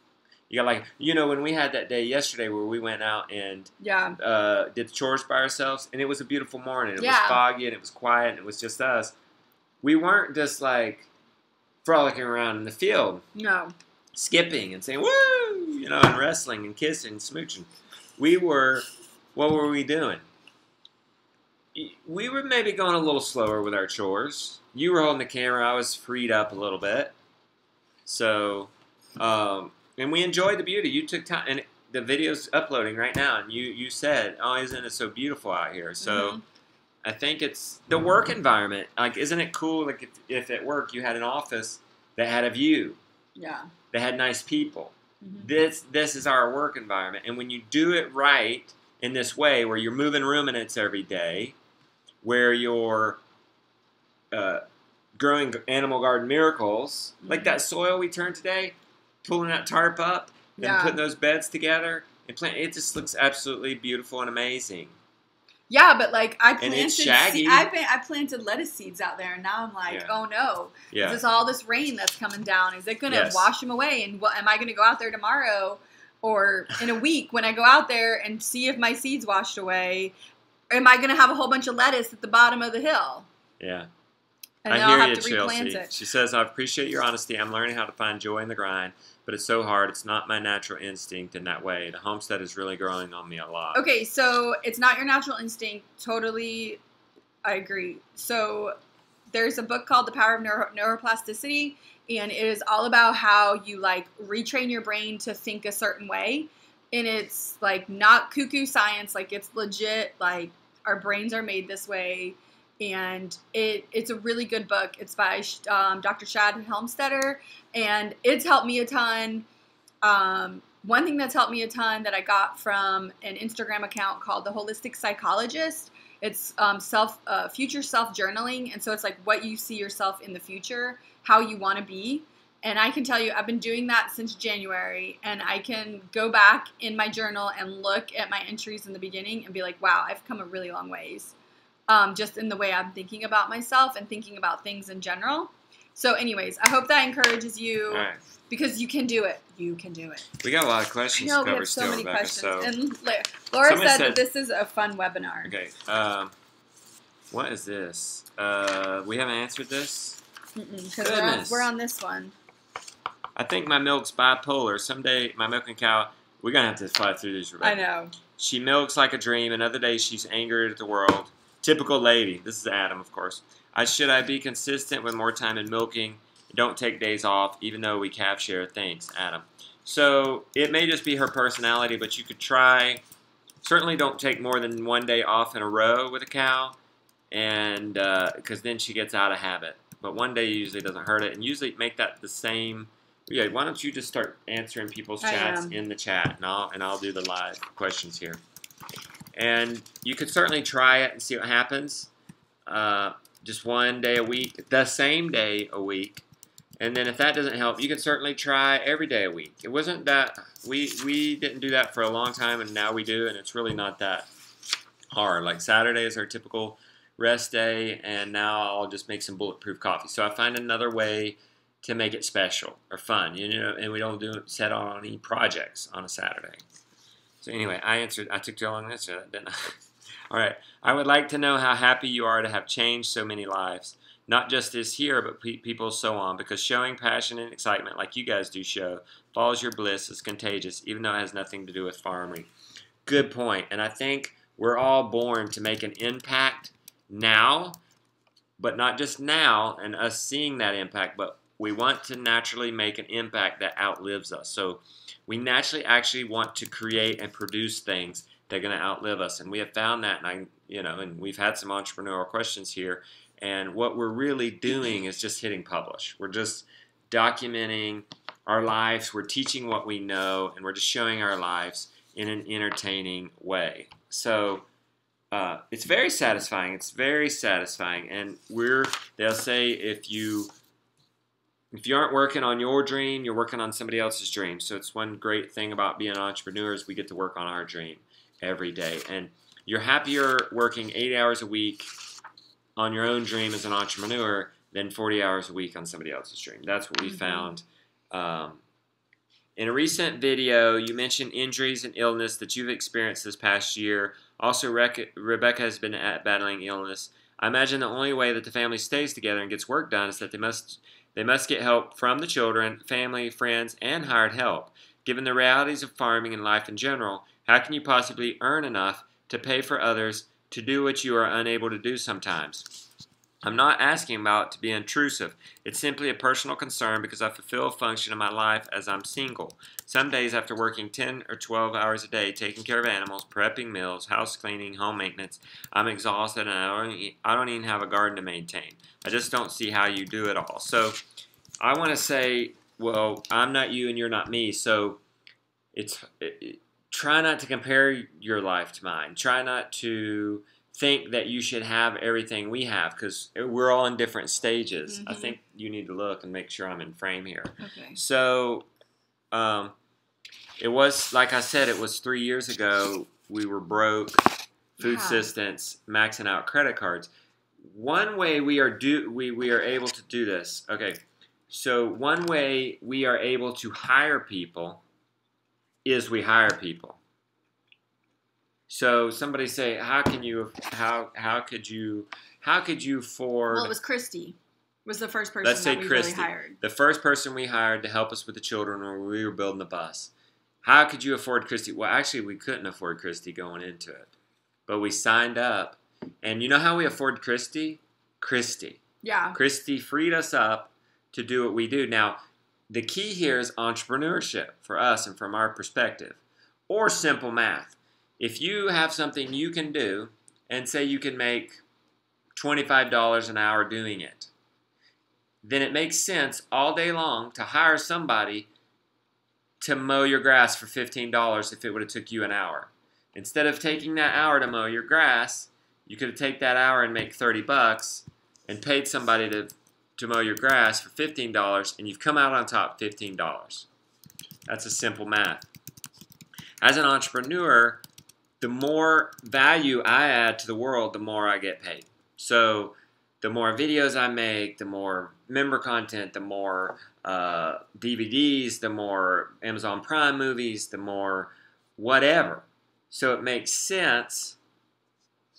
When we had that day yesterday where we went out and did the chores by ourselves, and it was a beautiful morning. It was foggy, and it was quiet, and it was just us. We weren't just, like, frolicking around in the field. No. Skipping and saying, woo! And wrestling and kissing and smooching. What were we doing? We were maybe going a little slower with our chores. You were holding the camera. I was freed up a little bit. So, and we enjoyed the beauty. You took time, and the video's uploading right now, and you said, "Oh, isn't it so beautiful out here?" So, I think it's the work environment. Like, isn't it cool? Like, if at work you had an office that had a view, that had nice people. This is our work environment, and when you do it right in this way, where you're moving ruminants every day, where you're growing animal garden miracles, like that soil we turned today. Pulling that tarp up and putting those beds together and it just looks absolutely beautiful and amazing. Yeah, but like I planted lettuce seeds out there, and now I'm like, oh no, there's all this rain that's coming down. Is it going to wash them away? And am I going to go out there tomorrow or in a week when I go out there and see if my seeds washed away? Or am I going to have a whole bunch of lettuce at the bottom of the hill? Yeah. And then I'll have to replant it. She says, I appreciate your honesty. I'm learning how to find joy in the grind, but it's so hard. It's not my natural instinct in that way. The homestead is really growing on me a lot. Okay, so it's not your natural instinct. Totally, I agree. So there's a book called The Power of Neuroplasticity, and it is all about how you, like, retrain your brain to think a certain way. And it's, like, not cuckoo science. Like, it's legit. Like, our brains are made this way. And it's a really good book. It's by Dr. Shad Helmstetter, and it's helped me a ton. One thing that's helped me a ton that I got from an Instagram account called The Holistic Psychologist. It's future self journaling, and so it's like what you see yourself in the future, how you want to be. And I can tell you, I've been doing that since January, and I can go back in my journal and look at my entries in the beginning and be like, wow, I've come a really long ways. Just in the way I'm thinking about myself and thinking about things in general. So anyways, I hope that encourages you because you can do it. You can do it. We got a lot of questions to cover. We have so many questions. So and Laura said that this is a fun webinar. Okay. What is this? We haven't answered this? Because we're on this one. I think my milk's bipolar. Someday, my milking cow, we're going to have to fly through these, Rebecca. I know. She milks like a dream, and other days she's angered at the world. Typical lady. This is Adam, of course. Should I be consistent with more time in milking? Don't take days off, even though we calf share. Thanks, Adam. So it may just be her personality, but you could try. Certainly don't take more than 1 day off in a row with a cow, and because then she gets out of habit. But 1 day usually doesn't hurt it, and usually make that the same. Yeah, why don't you just start answering people's chats in the chat, and I'll do the live questions here. And you could certainly try it and see what happens. Just 1 day a week, the same day a week. And then if that doesn't help, you can certainly try every day a week. It wasn't that, we didn't do that for a long time, and now we do, and it's really not that hard. Like Saturday is our typical rest day, and now I'll just make some bulletproof coffee. So I find another way to make it special or fun, and we don't set on any projects on a Saturday. So anyway, I took too long to answer that, didn't I? All right. I would like to know how happy you are to have changed so many lives. Not just this year, but people so on. Because showing passion and excitement like you guys do show, follows your bliss, is contagious, even though it has nothing to do with farming. Good point. And I think we're all born to make an impact now, but not just now and us seeing that impact, but we want to naturally make an impact that outlives us. So we naturally actually want to create and produce things that are going to outlive us. And we have found that, and we've had some entrepreneurial questions here. And what we're really doing is just hitting publish. We're just documenting our lives. We're teaching what we know, and we're just showing our lives in an entertaining way. So it's very satisfying. It's very satisfying. And they'll say if you aren't working on your dream, you're working on somebody else's dream. So it's one great thing about being an entrepreneur is we get to work on our dream every day. And you're happier working 8 hours a week on your own dream as an entrepreneur than 40 hours a week on somebody else's dream. That's what we found. In a recent video, you mentioned injuries and illness that you've experienced this past year. Also, Rebecca has been battling illness. I imagine the only way that the family stays together and gets work done is that they must get help from the children, family, friends, and hired help. Given the realities of farming and life in general, how can you possibly earn enough to pay for others to do what you are unable to do sometimes? I'm not asking about to be intrusive. It's simply a personal concern because I fulfill a function in my life as I'm single. Some days after working 10 or 12 hours a day, taking care of animals, prepping meals, house cleaning, home maintenance, I'm exhausted and I don't even have a garden to maintain. I just don't see how you do it all. So I want to say, well, I'm not you and you're not me. So try not to compare your life to mine. Try not to think that you should have everything we have because we're all in different stages. I think you need to look and make sure I'm in frame here. Okay. So it was, like I said, it was 3 years ago. We were broke, food assistance, maxing out credit cards. One way we are able to do this. Okay. So one way we are able to hire people is we hire people. So somebody say, how could you afford? Well, it was Christy. Was the first person that we really hired. The first person we hired to help us with the children when we were building the bus. How could you afford Christy? Well, actually, we couldn't afford Christy going into it, but we signed up. And you know how we afford Christy? Christy. Yeah. Christy freed us up to do what we do. Now, the key here is entrepreneurship for us and from our perspective, or simple math. If you have something you can do and say you can make $25 an hour doing it, then it makes sense all day long to hire somebody to mow your grass for $15 if it would have took you an hour. Instead of taking that hour to mow your grass, you could have taken that hour and make $30 and paid somebody to mow your grass for $15, and you've come out on top $15. That's a simple math. As an entrepreneur, the more value I add to the world, the more I get paid. So the more videos I make, the more member content, the more DVDs, the more Amazon Prime movies, the more whatever. So it makes sense,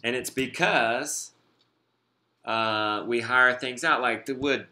and it's because we hire things out like the wood,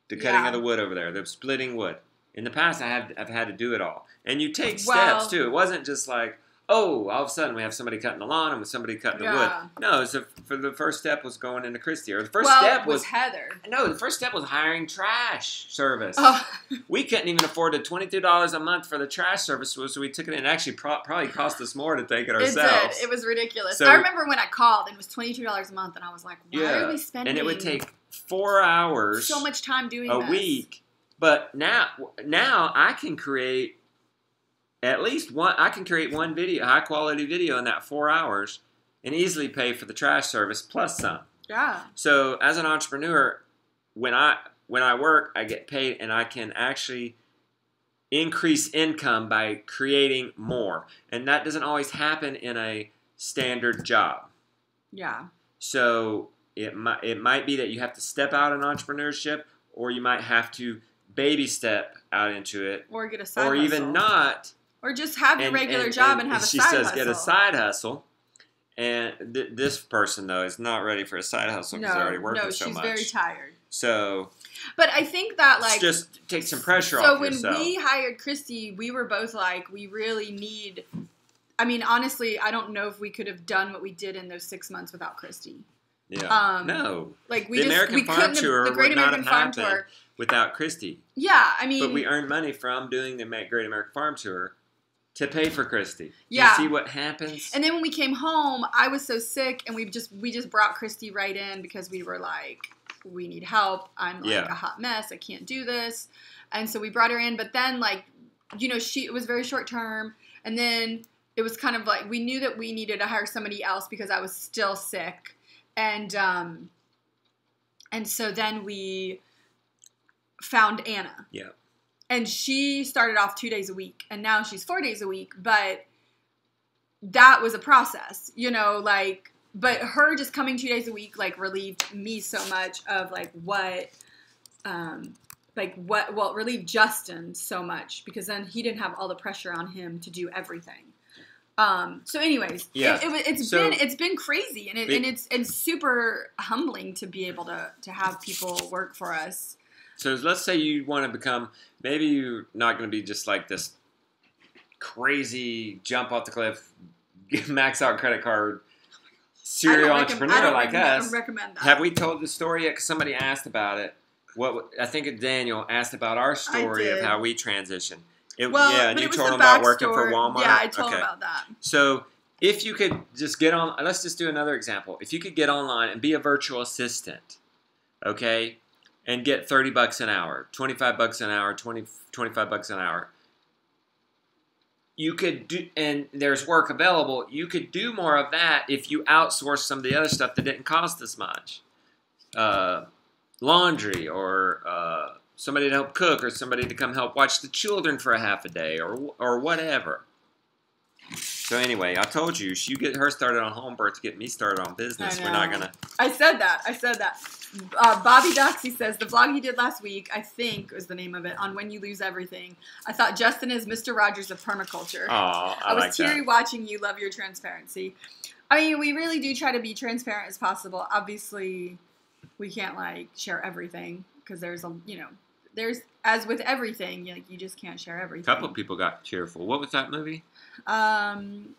the cutting of the wood over there, the splitting wood. In the past, I've had to do it all, and you take Well- steps too. It wasn't just like, oh, all of a sudden we have somebody cutting the lawn and with somebody cutting the wood. Yeah. No, so for the first step was going into Christie, or the first well, step it was Heather. no, the first step was hiring trash service. Oh, We couldn't even afford the $22 a month for the trash service, so we took it in. It actually probably cost us more to take it it ourselves. did. It was ridiculous. So- I remember when I called and it was $22 a month, and I was like, why are we spending and it would take 4 hours so much time doing a this? week. But now I can create at least one. I can create one video, high quality video, in that 4 hours, and easily pay for the trash service plus some. Yeah. So as an entrepreneur, when I work, I get paid, and I can actually increase income by creating more, and that doesn't always happen in a standard job. Yeah. So it might be that you have to step out in entrepreneurship, or you might have to baby step out into it, Or get a side or hustle. even not. Or just have your regular job and have a she side says hustle. get a side hustle. And this person though is not ready for a side hustle because they're already working so much. No, she's very tired. So, But I think that like just take some pressure so off when yourself. we hired Christy, we were both like, we really need. I mean, honestly, I don't know if we could have done what we did in those 6 months without Christy. Yeah. No. Like we The just American we Farm couldn't Tour have, the Great would not American have Farm happened. Tour. Without Christy. Yeah, I mean, But we earned money from doing the Great American Farm Tour to pay for Christy. Yeah. You see what happens? and then when we came home, I was so sick, and we just brought Christy right in because we were like, we need help. I'm like Yeah. a hot mess. I can't do this, and so we brought her in. But then, like, you know, it was very short term, and then it was kind of like we knew that we needed to hire somebody else because I was still sick, and so then we found Anna. Yeah. And she started off 2 days a week, and now she's 4 days a week. But that was a process, you know, like, but her just coming 2 days a week, like, relieved me so much of, relieved Justin so much, because then he didn't have all the pressure on him to do everything. So anyways, Yeah. it's been crazy, and it's super humbling to be able to have people work for us. So let's say you want to become, maybe you're not going to be just like this crazy jump off the cliff, max out credit card, serial entrepreneur like us. I don't recommend that. Have we told the story yet? Because somebody asked about it. I think Daniel asked about our story of did. how we transitioned. And but you it was told the him about working backstory. for Walmart? Yeah, I told Okay. him about that. So if you could just get on, let's just do another example. If you could get online and be a virtual assistant, okay, and get $30 an hour, $25 an hour, $25 an hour, you could do, and there's work available, you could do more of that if you outsource some of the other stuff that didn't cost as much. Laundry, or somebody to help cook, or somebody to come help watch the children for a half a day, or whatever. So anyway, I told you, you get her started on home birth to get me started on business. I We're not know. gonna. I said that. Bobby Doxy says the vlog he did last week, I think was the name of it, on When You Lose Everything. I thought Justin is Mr. Rogers of permaculture. Aw, I was like teary that. watching you. Love your transparency. I mean, we really do try to be transparent as possible. Obviously, we can't like share everything because there's as with everything, you just can't share A everything. couple of people got cheerful. What was that movie? When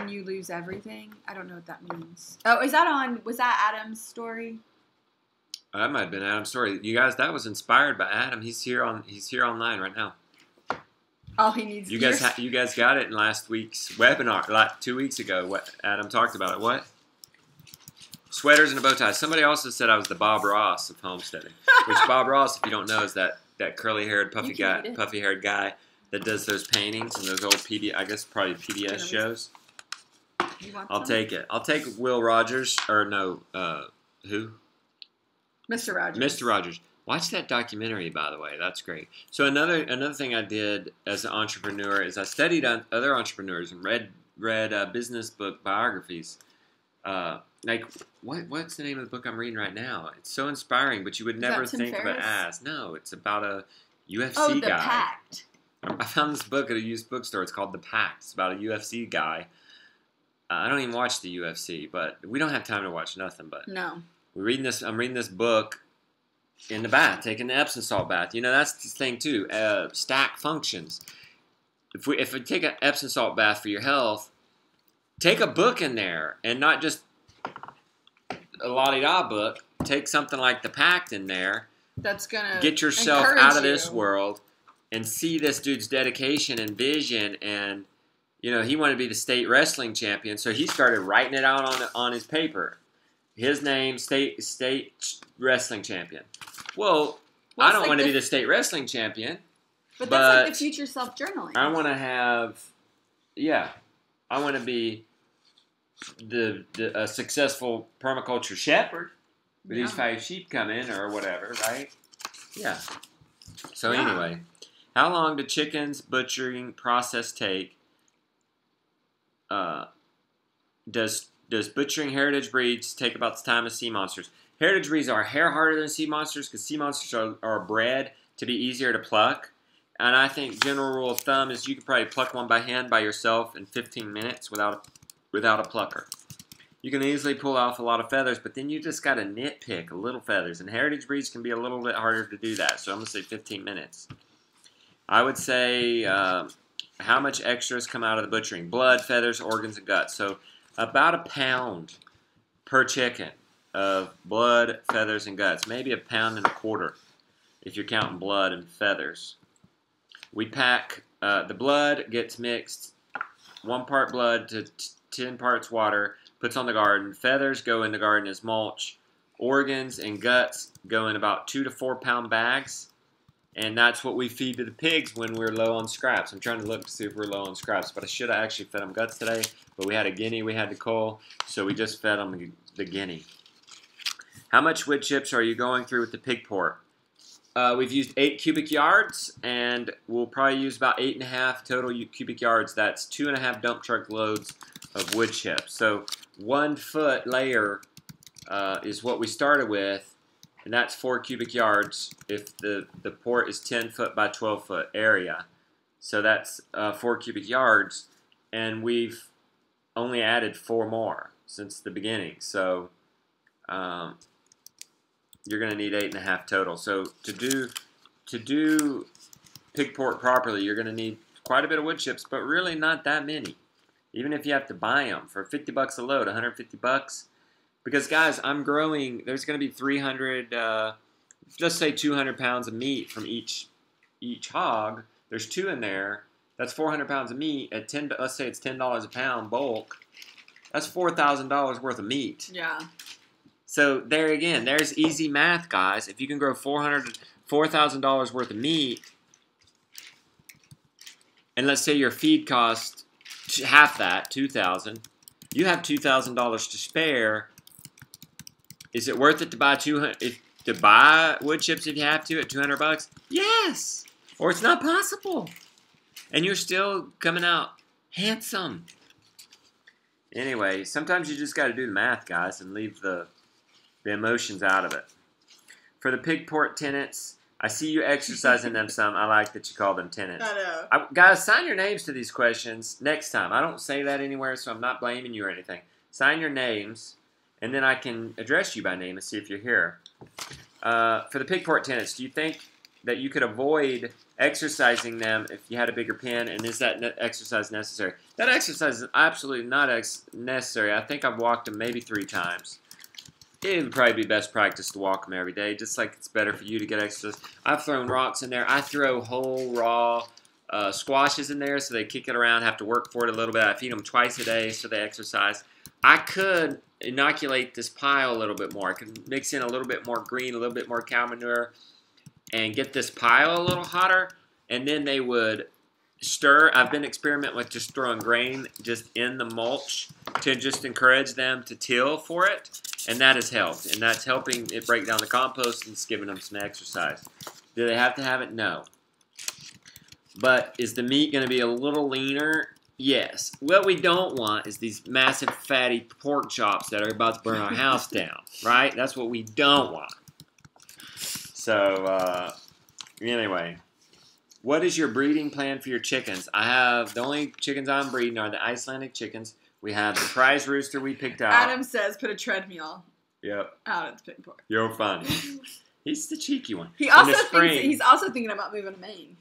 You Lose Everything. I don't know what that means. Oh, was that Adam's story? That might have been Adam's story. You guys, that was inspired by Adam. He's here online right now. All he needs. You guys got it in last week's webinar, like 2 weeks ago. What Adam talked about it. What? Sweaters and a bow tie. Somebody also said I was the Bob Ross of homesteading. Which Bob Ross, if you don't know, is that curly-haired, You can read it. puffy-haired guy that does those paintings and those old probably PBS shows. You want I'll some? take it. I'll take Will Rogers, or no, who? Mr. Rogers. Mr. Rogers. Watch that documentary, by the way. That's great. So another thing I did as an entrepreneur is I studied on other entrepreneurs and read business book biographies. Like what's the name of the book I'm reading right now? It's so inspiring, but you would never Tim think of it Ferriss? as. No, it's about a UFC Oh, The guy. Pact. I found this book at a used bookstore. It's called The Pact. It's about a UFC guy. I don't even watch the UFC, but we don't have time to watch nothing. But No. I'm reading this book, in the bath, taking the Epsom salt bath. You know, that's the thing too. Stack functions. If we take an Epsom salt bath for your health, take a book in there and not just a la-di-da book. Take something like The Pact in there. That's gonna get yourself out of this world and see this dude's dedication and vision. And you know, he wanted to be the state wrestling champion, so he started writing it out on his paper. His name, state wrestling champion. Well, I don't want to be the state wrestling champion. But that's like the future self-journaling. I want to have, I want to be a successful permaculture shepherd. With these 5 sheep come in or whatever, right? Yeah. So anyway, how long do chickens butchering process take? Does butchering heritage breeds take about the time of sea monsters? Heritage breeds are a hair harder than sea monsters because sea monsters are bred to be easier to pluck. And I think general rule of thumb is you could probably pluck one by hand by yourself in 15 minutes without a plucker. You can easily pull off a lot of feathers, but then you just got to nitpick a little feathers. And heritage breeds can be a little bit harder to do that. So I'm going to say 15 minutes. I would say how much extras come out of the butchering? Blood, feathers, organs, and guts. So about a pound per chicken of blood, feathers, and guts. Maybe 1.25 pounds if you're counting blood and feathers. We pack, the blood gets mixed 1 part blood to 10 parts water, puts on the garden. Feathers go in the garden as mulch. Organs and guts go in about 2 to 4 pound bags. And that's what we feed to the pigs when we're low on scraps. I'm trying to look to see if we're low on scraps, but I should have actually fed them guts today. But we had a guinea we had to cull, so we just fed them the guinea. How much wood chips are you going through with the pig port? We've used 8 cubic yards, and we'll probably use about 8.5 total cubic yards. That's 2.5 dump truck loads of wood chips. So 1 foot layer is what we started with, and that's 4 cubic yards if the port is 10 foot by 12 foot area. So that's 4 cubic yards, and we've only added 4 more since the beginning. So you're going to need 8.5 total. So to do pig port properly, you're going to need quite a bit of wood chips, but really not that many. Even if you have to buy them for $50 a load, $150. Because guys, I'm growing. There's going to be 300, let's say 200 pounds of meat from each hog. There's 2 in there. That's 400 pounds of meat at 10. Let's say it's $10 a pound bulk. That's $4,000 worth of meat. Yeah. So there again, there's easy math, guys. If you can grow $4,000 worth of meat, and let's say your feed costs half that, $2,000, you have $2,000 to spare. Is it worth it to buy wood chips if you have to at $200? Yes, or it's not possible, and you're still coming out handsome. Anyway, sometimes you just got to do the math, guys, and leave the emotions out of it. For the pig port tenants, I see you exercising them some. I like that you call them tenants. I know. Guys, sign your names to these questions next time. I don't say that anywhere, so I'm not blaming you or anything. Sign your names, and then I can address you by name and see if you're here. For the pig port tenants, do you think that you could avoid exercising them if you had a bigger pen, and is that exercise necessary? That exercise is absolutely not necessary. I think I've walked them maybe 3 times. It would probably be best practice to walk them every day, just like it's better for you to get exercise. I've thrown rocks in there. I throw whole raw squashes in there so they kick it around, have to work for it a little bit. I feed them twice a day so they exercise. I could inoculate this pile a little bit more. I could mix in a little bit more green, a little bit more cow manure, and get this pile a little hotter, and then they would stir. I've been experimenting with just throwing grain just in the mulch to just encourage them to till for it. And that has helped. And that's helping it break down the compost and it's giving them some exercise. Do they have to have it? No. But is the meat going to be a little leaner? Yes. What we don't want is these massive fatty pork chops that are about to burn our house down. Right? That's what we don't want. So, anyway. What is your breeding plan for your chickens? The only chickens I'm breeding are the Icelandic chickens. We have the prize rooster we picked out. Adam says put a treadmill out at the pig port. You're funny. He's the cheeky one. He's also thinking about moving to Maine.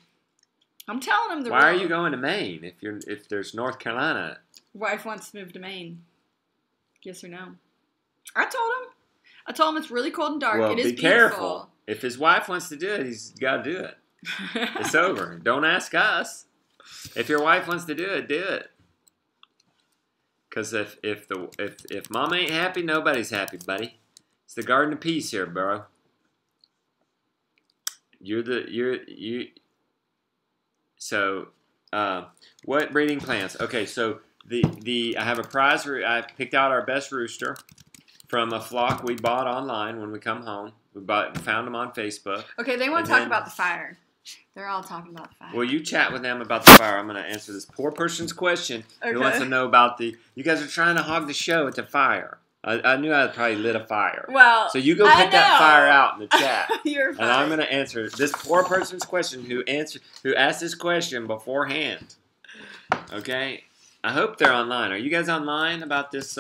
I'm telling him Why are you going to Maine if there's North Carolina? Wife wants to move to Maine. Yes or no? I told him it's really cold and dark. Well, it is be careful. If his wife wants to do it, he's got to do it. It's over. Don't ask us. If your wife wants to do it. Because if mom ain't happy, nobody's happy, buddy. It's the Garden of Peace here, bro. So, what breeding plans? Okay, so I have a prize. I picked out our best rooster from a flock we bought online when we come home. We found them on Facebook. Okay, they want to talk about the fire. They're all talking about the fire. Well, you chat with them about the fire. I'm going to answer this poor person's question. Okay. Who wants to know about you guys are trying to hog the show at the fire. I knew I probably lit a fire. Well, so you go put that fire out in the chat. You're fine. And I'm going to answer this poor person's question who asked this question beforehand. Okay? I hope they're online. Are you guys online about this?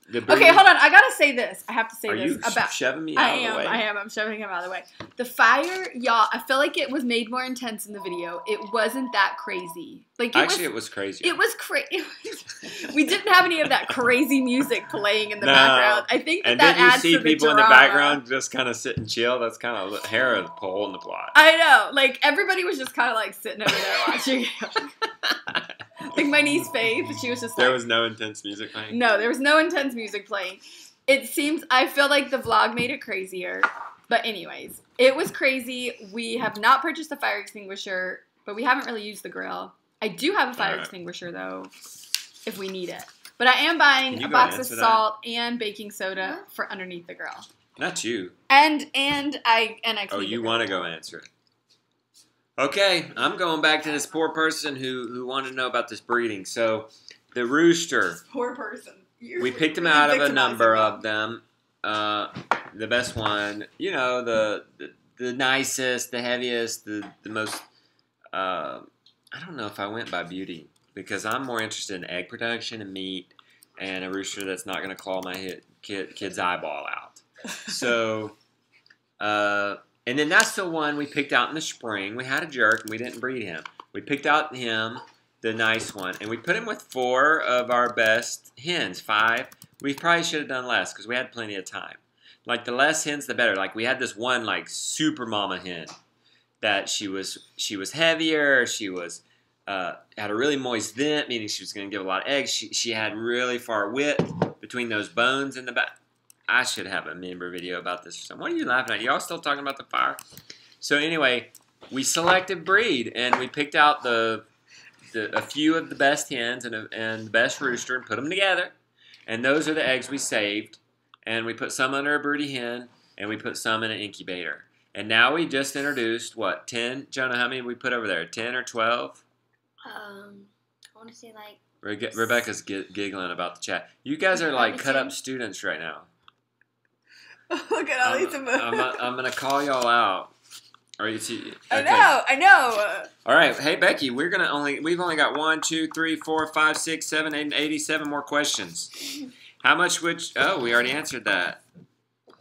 Okay, hold on. I gotta say this. I have to say this about shoving me out of the way. I am. I'm shoving him out of the way. The fire, y'all. I feel like it was made more intense in the video. It wasn't that crazy. Like it was crazy. It was crazy. We didn't have any of that crazy music playing in the background. I think that adds to the drama. And then you see people in the background just kind of sit and chill. That's kind of the hair of the pole in the plot. I know. Like everybody was just kind of like sitting over there watching. Like my niece Faith, she was just like... There was no intense music playing? No, there was no intense music playing. I feel like the vlog made it crazier. But anyways, it was crazy. We have not purchased a fire extinguisher, but we haven't really used the grill. I do have a fire extinguisher, though, if we need it. But I am buying a box of salt and baking soda for underneath the grill. Not you. And I Oh, you want to go answer it. Okay, I'm going back to this poor person who wanted to know about this breeding. So, the rooster. Poor person. We picked him out of a number of them. The best one, the nicest, the heaviest, the most. I don't know if I went by beauty because I'm more interested in egg production and meat, and a rooster that's not going to claw my kid's eyeball out. So. And then that's the one we picked out in the spring. We had a jerk, and we didn't breed him. We picked out him, the nice one, and we put him with 4 of our best hens, 5. We probably should have done less because we had plenty of time. Like, the less hens, the better. Like, we had this one, like, super mama hen that she was heavier. She was had a really moist vent, meaning she was going to give a lot of eggs. She had really far width between those bones in the back. I should have a member video about this or something. What are you laughing at? Y'all still talking about the fire? So anyway, we selected breed, and we picked out a few of the best hens and the best rooster and put them together. And those are the eggs we saved. And we put some under a broody hen, and we put some in an incubator. And now we just introduced, 10? Jonah, how many we put over there? 10 or 12? I want to say like... Rebecca's giggling about the chat. You guys are like cut-up students right now. Look at all these emotions. I'm going to call y'all out. Or you see, okay. I know. All right. Hey, Becky, we've only got 1, 2, 3, 4, 5, 6, 7, 8, 87 more questions. How much we already answered that.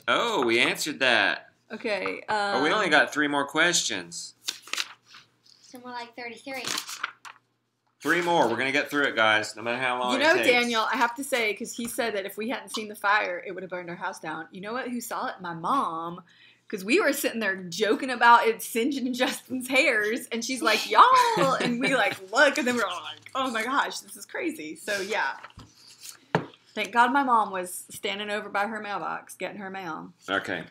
Oh, we answered that. Okay. We only got 3 more questions. So more like 33. 3 more. We're going to get through it, guys, no matter how long it takes. Daniel, I have to say, because he said that if we hadn't seen the fire, it would have burned our house down. You know what? Who saw it? My mom. Because we were sitting there joking about it singeing Justin's hairs, and she's like, y'all, and we look, and then we're all like, oh my gosh, this is crazy. So yeah. Thank God my mom was standing over by her mailbox getting her mail. Okay.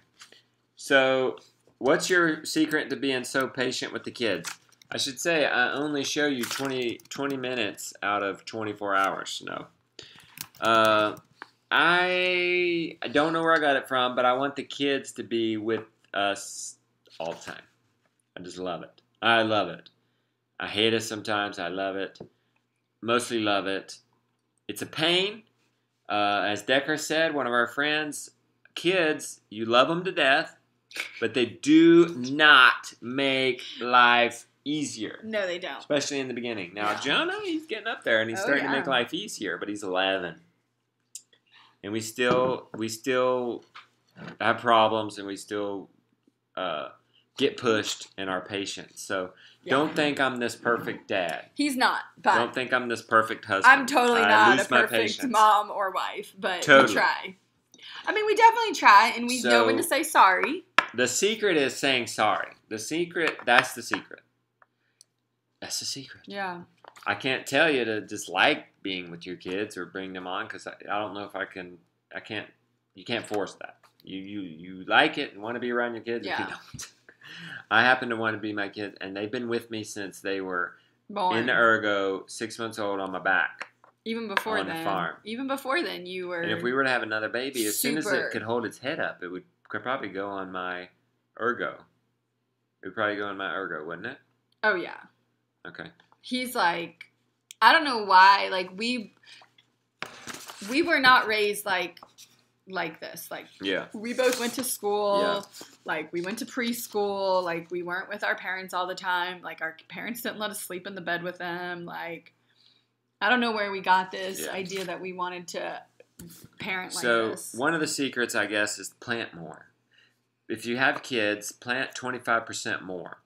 So, what's your secret to being so patient with the kids? I should say I only show you 20 minutes out of 24 hours. No. I don't know where I got it from, but I want the kids to be with us all the time. I just love it. I love it. I hate it sometimes. I love it. Mostly love it. It's a pain. As Decker said, one of our friends, kids, you love them to death, but they do not make life easier. No, they don't. Especially in the beginning. Now, Jonah, he's getting up there, and he's starting to make life easier, but he's 11. And we still have problems and we still get pushed in our patience. So don't think I'm this perfect dad. He's not. But don't think I'm this perfect husband. I'm totally not a perfect mom or wife, but we try. I mean, we definitely try, and we know when to say sorry. The secret is saying sorry. That's the secret. That's the secret. Yeah. I can't tell you to dislike being with your kids or bring them on because I don't know if I can't. You can't force that. You like it and want to be around your kids. Yeah. If you don't. I happen to want to be my kids, and they've been with me since they were born in the ergo, 6 months old on my back. Even before on then. the farm. Even before then, you were. And if we were to have another baby, as soon as it could hold its head up, it could probably go on my ergo. It would probably go on my ergo, wouldn't it? Oh, yeah. Okay. He's like, I don't know why. Like, we were not raised like this. Like, yeah. We both went to school. Yeah. Like, we went to preschool. Like, we weren't with our parents all the time. Like, our parents didn't let us sleep in the bed with them. Like, I don't know where we got this idea that we wanted to parent like this. So, one of the secrets, I guess, is plant more. If you have kids, plant 25% more.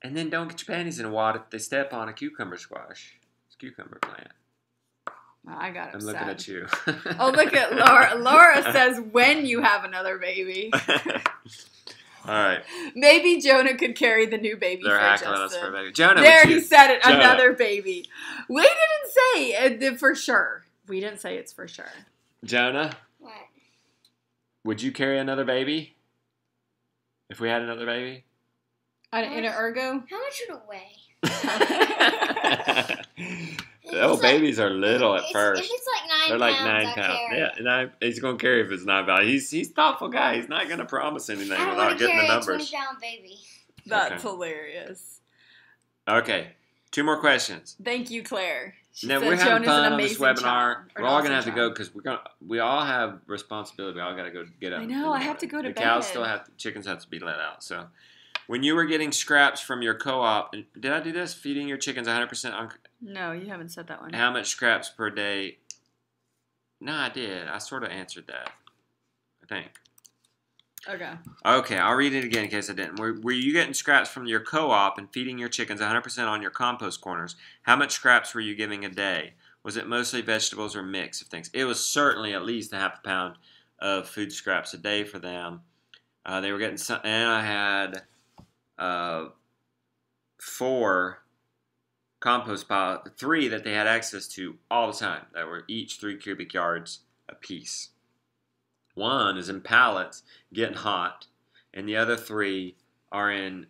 And then don't get your panties in a wad if they step on a cucumber squash. It's a cucumber plant. I got upset. I'm looking at you. Oh, look at Laura. Laura says when you have another baby. All right. Maybe Jonah could carry the new baby. They're for heckling Justin. us for a baby. Jonah, there he said it. Jonah. Another baby. We didn't say for sure. We didn't say it's for sure. Jonah? What? Would you carry another baby? If we had another baby? In an ergo? How much would it weigh? Babies are little at first. If it's like 9 They're pounds, like 9 pounds. Yeah, he's going to carry if it's 9 pounds. He's a thoughtful guy. He's not going to promise anything without getting the numbers. I don't want to carry a 20-pound baby. That's hilarious. Okay, 2 more questions. Thank you, Claire. Now we're having fun on this webinar. We're all gonna have to go because we all have responsibility. We all gotta go get up. I know. I have to go to bed. The cows chickens have to be let out. So, when you were getting scraps from your co-op, did I do this? Feeding your chickens 100% on. No, you haven't said that one. How much scraps per day? No, I did. I sort of answered that. I think. Okay, I'll read it again in case I didn't. Were you getting scraps from your co-op and feeding your chickens 100% on your compost corners? How much scraps were you giving a day? Was it mostly vegetables or mix of things? It was certainly at least a half a pound of food scraps a day for them. They were getting some, and I had 4 compost piles, 3 that they had access to all the time that were each 3 cubic yards apiece. 1 is in pallets, getting hot, and the other 3 are in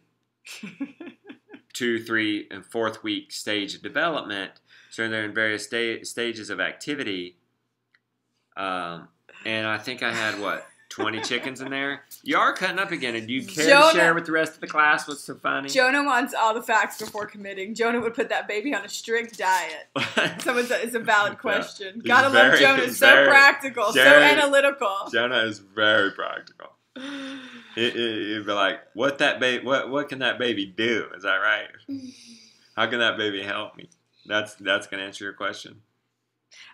2, 3, and 4th week stage of development. So they're in various stages of activity. And I think I had, 20 chickens in there? You are cutting up again, and do you care to share with the rest of the class what's so funny? Jonah wants all the facts before committing. Jonah would put that baby on a strict diet. Someone said it's a valid question. Gotta love Jonah. So practical, so analytical. Jonah is very practical. He'd be like, what can that baby do? Is that right? How can that baby help me? That's going to answer your question.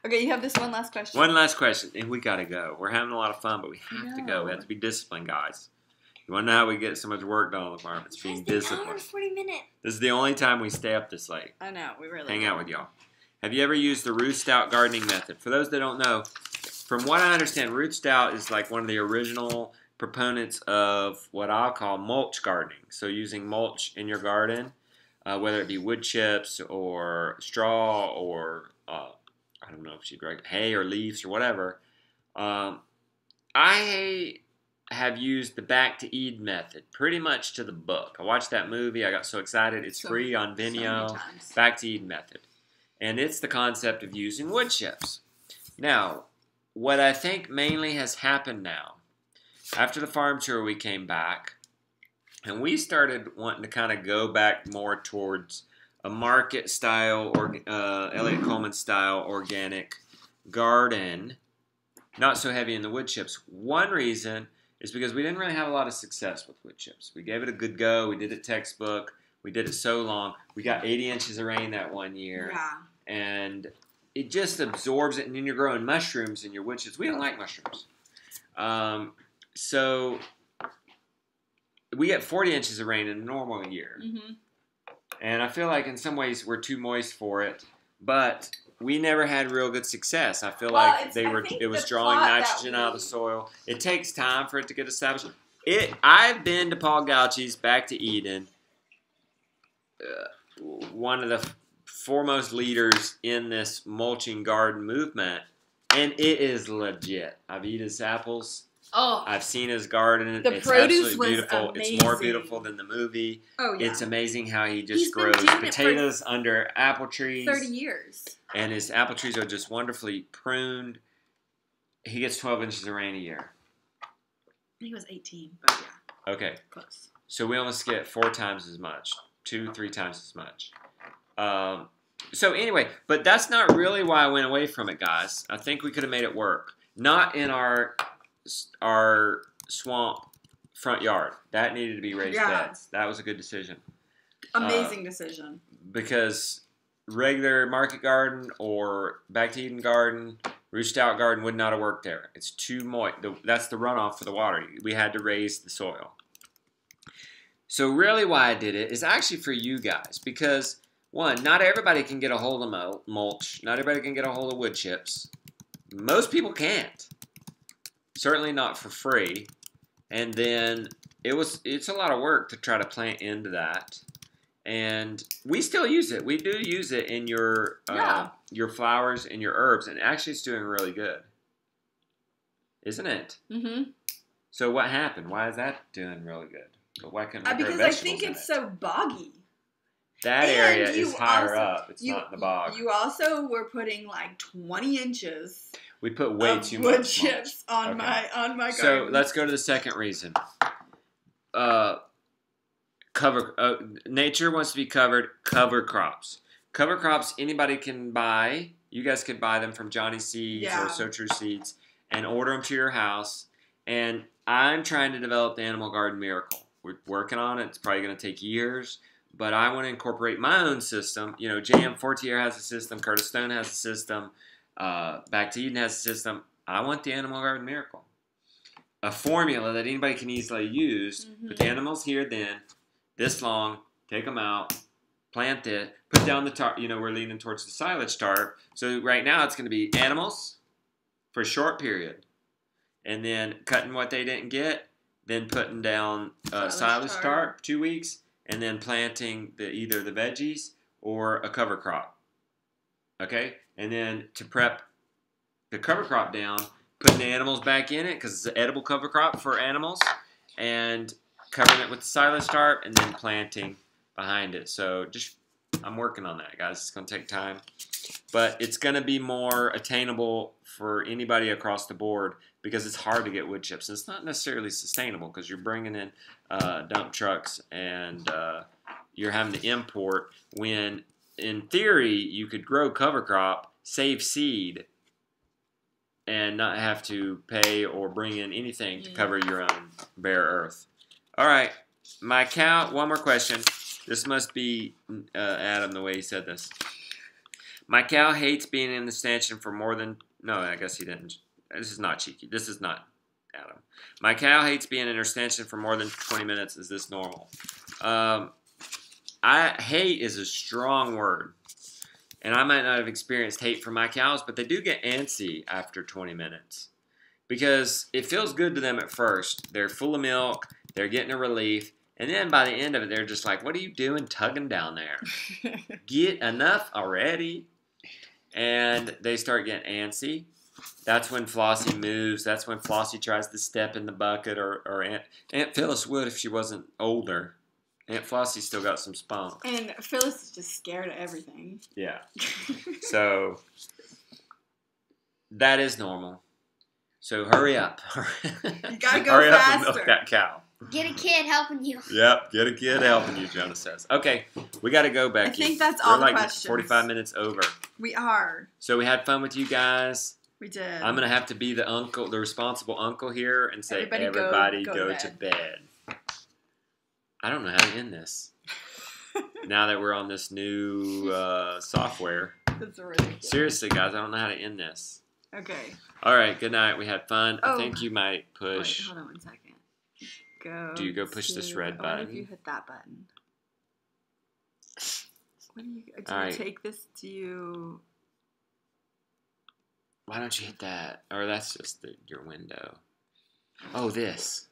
Okay, you have this one last question. One last question, and we got to go. We're having a lot of fun, but we have to go. We have to be disciplined, guys. You want to know how we get so much work done on the farm? It's being disciplined. 1 hour 40 minutes. This is the only time we stay up this late. I know, we really hang out with y'all. Have you ever used the root stout gardening method? For those that don't know, from what I understand, root stout is like one of the original proponents of what I'll call mulch gardening. So using mulch in your garden, whether it be wood chips or straw or I don't know if she'd like hay or leaves or whatever. I have used the Back to Eden method pretty much to the book. I watched that movie. I got so excited. It's free on Vimeo. Back to Eden method. And it's the concept of using wood chips. Now, what I think mainly has happened now, after the farm tour we came back, and we started wanting to kind of go back more towards a market style or Elliott Coleman style organic garden, not so heavy in the wood chips. One reason is because we didn't really have a lot of success with wood chips. We gave it a good go. We did it textbook. We did it so long. We got 80 inches of rain that one year. Yeah. And it just absorbs it, and then you're growing mushrooms in your wood chips. We don't like mushrooms. So we get 40 inches of rain in a normal year. Mm-hmm. And I feel like in some ways we're too moist for it, but we never had real good success. I feel like it was drawing nitrogen out of the soil. It takes time for it to get established. I've been to Paul Gauchi's Back to Eden, one of the foremost leaders in this mulching garden movement, and it is legit. I've eaten his apples. Oh, I've seen his garden. The it's produce absolutely was beautiful. amazing. It's more beautiful than the movie. Oh, yeah. It's amazing how he just He's been grows doing it potatoes under apple trees. 30 years. And his apple trees are just wonderfully pruned. He gets 12 inches of rain a year. I think it was 18, but yeah. Okay. Close. So we almost get 4 times as much. 2-3 times as much. So anyway, but that's not really why I went away from it, guys. I think we could have made it work. Not in our swamp front yard. That needed to be raised beds. That was a good decision. Amazing decision. Because regular market garden or Back to Eden garden, roosted out garden would not have worked there. It's too moist. That's the runoff for the water. We had to raise the soil. So really why I did it is actually for you guys. Because, one, not everybody can get a hold of mulch. Not everybody can get a hold of wood chips. Most people can't. Certainly not for free. And then it's a lot of work to try to plant into that. And we still use it. We do use it in your flowers and your herbs. And actually it's doing really good. Isn't it? Mm-hmm. So what happened? Why is that doing really good? But why couldn't we grow because vegetables I think it's in it? so boggy. That And area is higher also- up. It's not in the bog. You also were putting like 20 inches We put way of too wood much chips on Okay. my garden. So let's go to the second reason. Nature wants to be covered. Cover crops. Cover crops anybody can buy. You guys could buy them from Johnny Seeds or So True Seeds and order them to your house. And I'm trying to develop the Animal Garden Miracle. We're working on it. It's probably going to take years. But I want to incorporate my own system. You know, J.M. Fortier has a system. Curtis Stone has a system. Back to Eden has a system. I want the Animal Garden Miracle. A formula that anybody can easily use. Mm-hmm. Put the animals here then. This long. Take them out. Plant it. Put down the tarp. You know, we're leaning towards the silage tarp. So right now it's going to be animals for a short period. And then cutting what they didn't get. Then putting down silage tarp 2 weeks. And then planting either the veggies or a cover crop. Okay? And then to prep the cover crop down, putting the animals back in it because it's an edible cover crop for animals. And covering it with the silage tarp and then planting behind it. So I'm working on that, guys. It's going to take time. But it's going to be more attainable for anybody across the board because it's hard to get wood chips. And it's not necessarily sustainable because you're bringing in dump trucks and you're having to import when, in theory, you could grow cover crop, save seed, and not have to pay or bring in anything to cover your own bare earth. All right. My cow, one more question. This must be Adam, the way he said this. My cow hates being in the stanchion for more than... No, I guess he didn't. This is not cheeky. This is not Adam. My cow hates being in her stanchion for more than 20 minutes. Is this normal? Hate is a strong word. And I might not have experienced hate from my cows, but they do get antsy after 20 minutes. Because it feels good to them at first. They're full of milk. They're getting a relief. And then by the end of it, they're just like, what are you doing tugging down there? Get enough already. And they start getting antsy. That's when Flossie moves. That's when Flossie tries to step in the bucket. Or Aunt Phyllis would if she wasn't older. Aunt Flossie still got some spunk. And Phyllis is just scared of everything. Yeah. So, that is normal. So, hurry up. You gotta go hurry faster. Up and milk that cow. Get a kid helping you. Yep, get a kid helping you, Jonah says. Okay, we got to go, Becky. I think that's We're all the like questions. 45 minutes over. We are. So we had fun with you guys. We did. I'm going to have to be the uncle, the responsible uncle here and say, Everybody go to bed. I don't know how to end this. Now that we're on this new software. That's ridiculous. Seriously, guys, I don't know how to end this. Okay. All right. Good night. We had fun. Oh. I think you might push. Wait, hold on 1 second. Go. Do you go push this red What if button? you hit that button? What do you All right. take this? Do you? Why don't you hit that? Or that's just your window. Oh, this.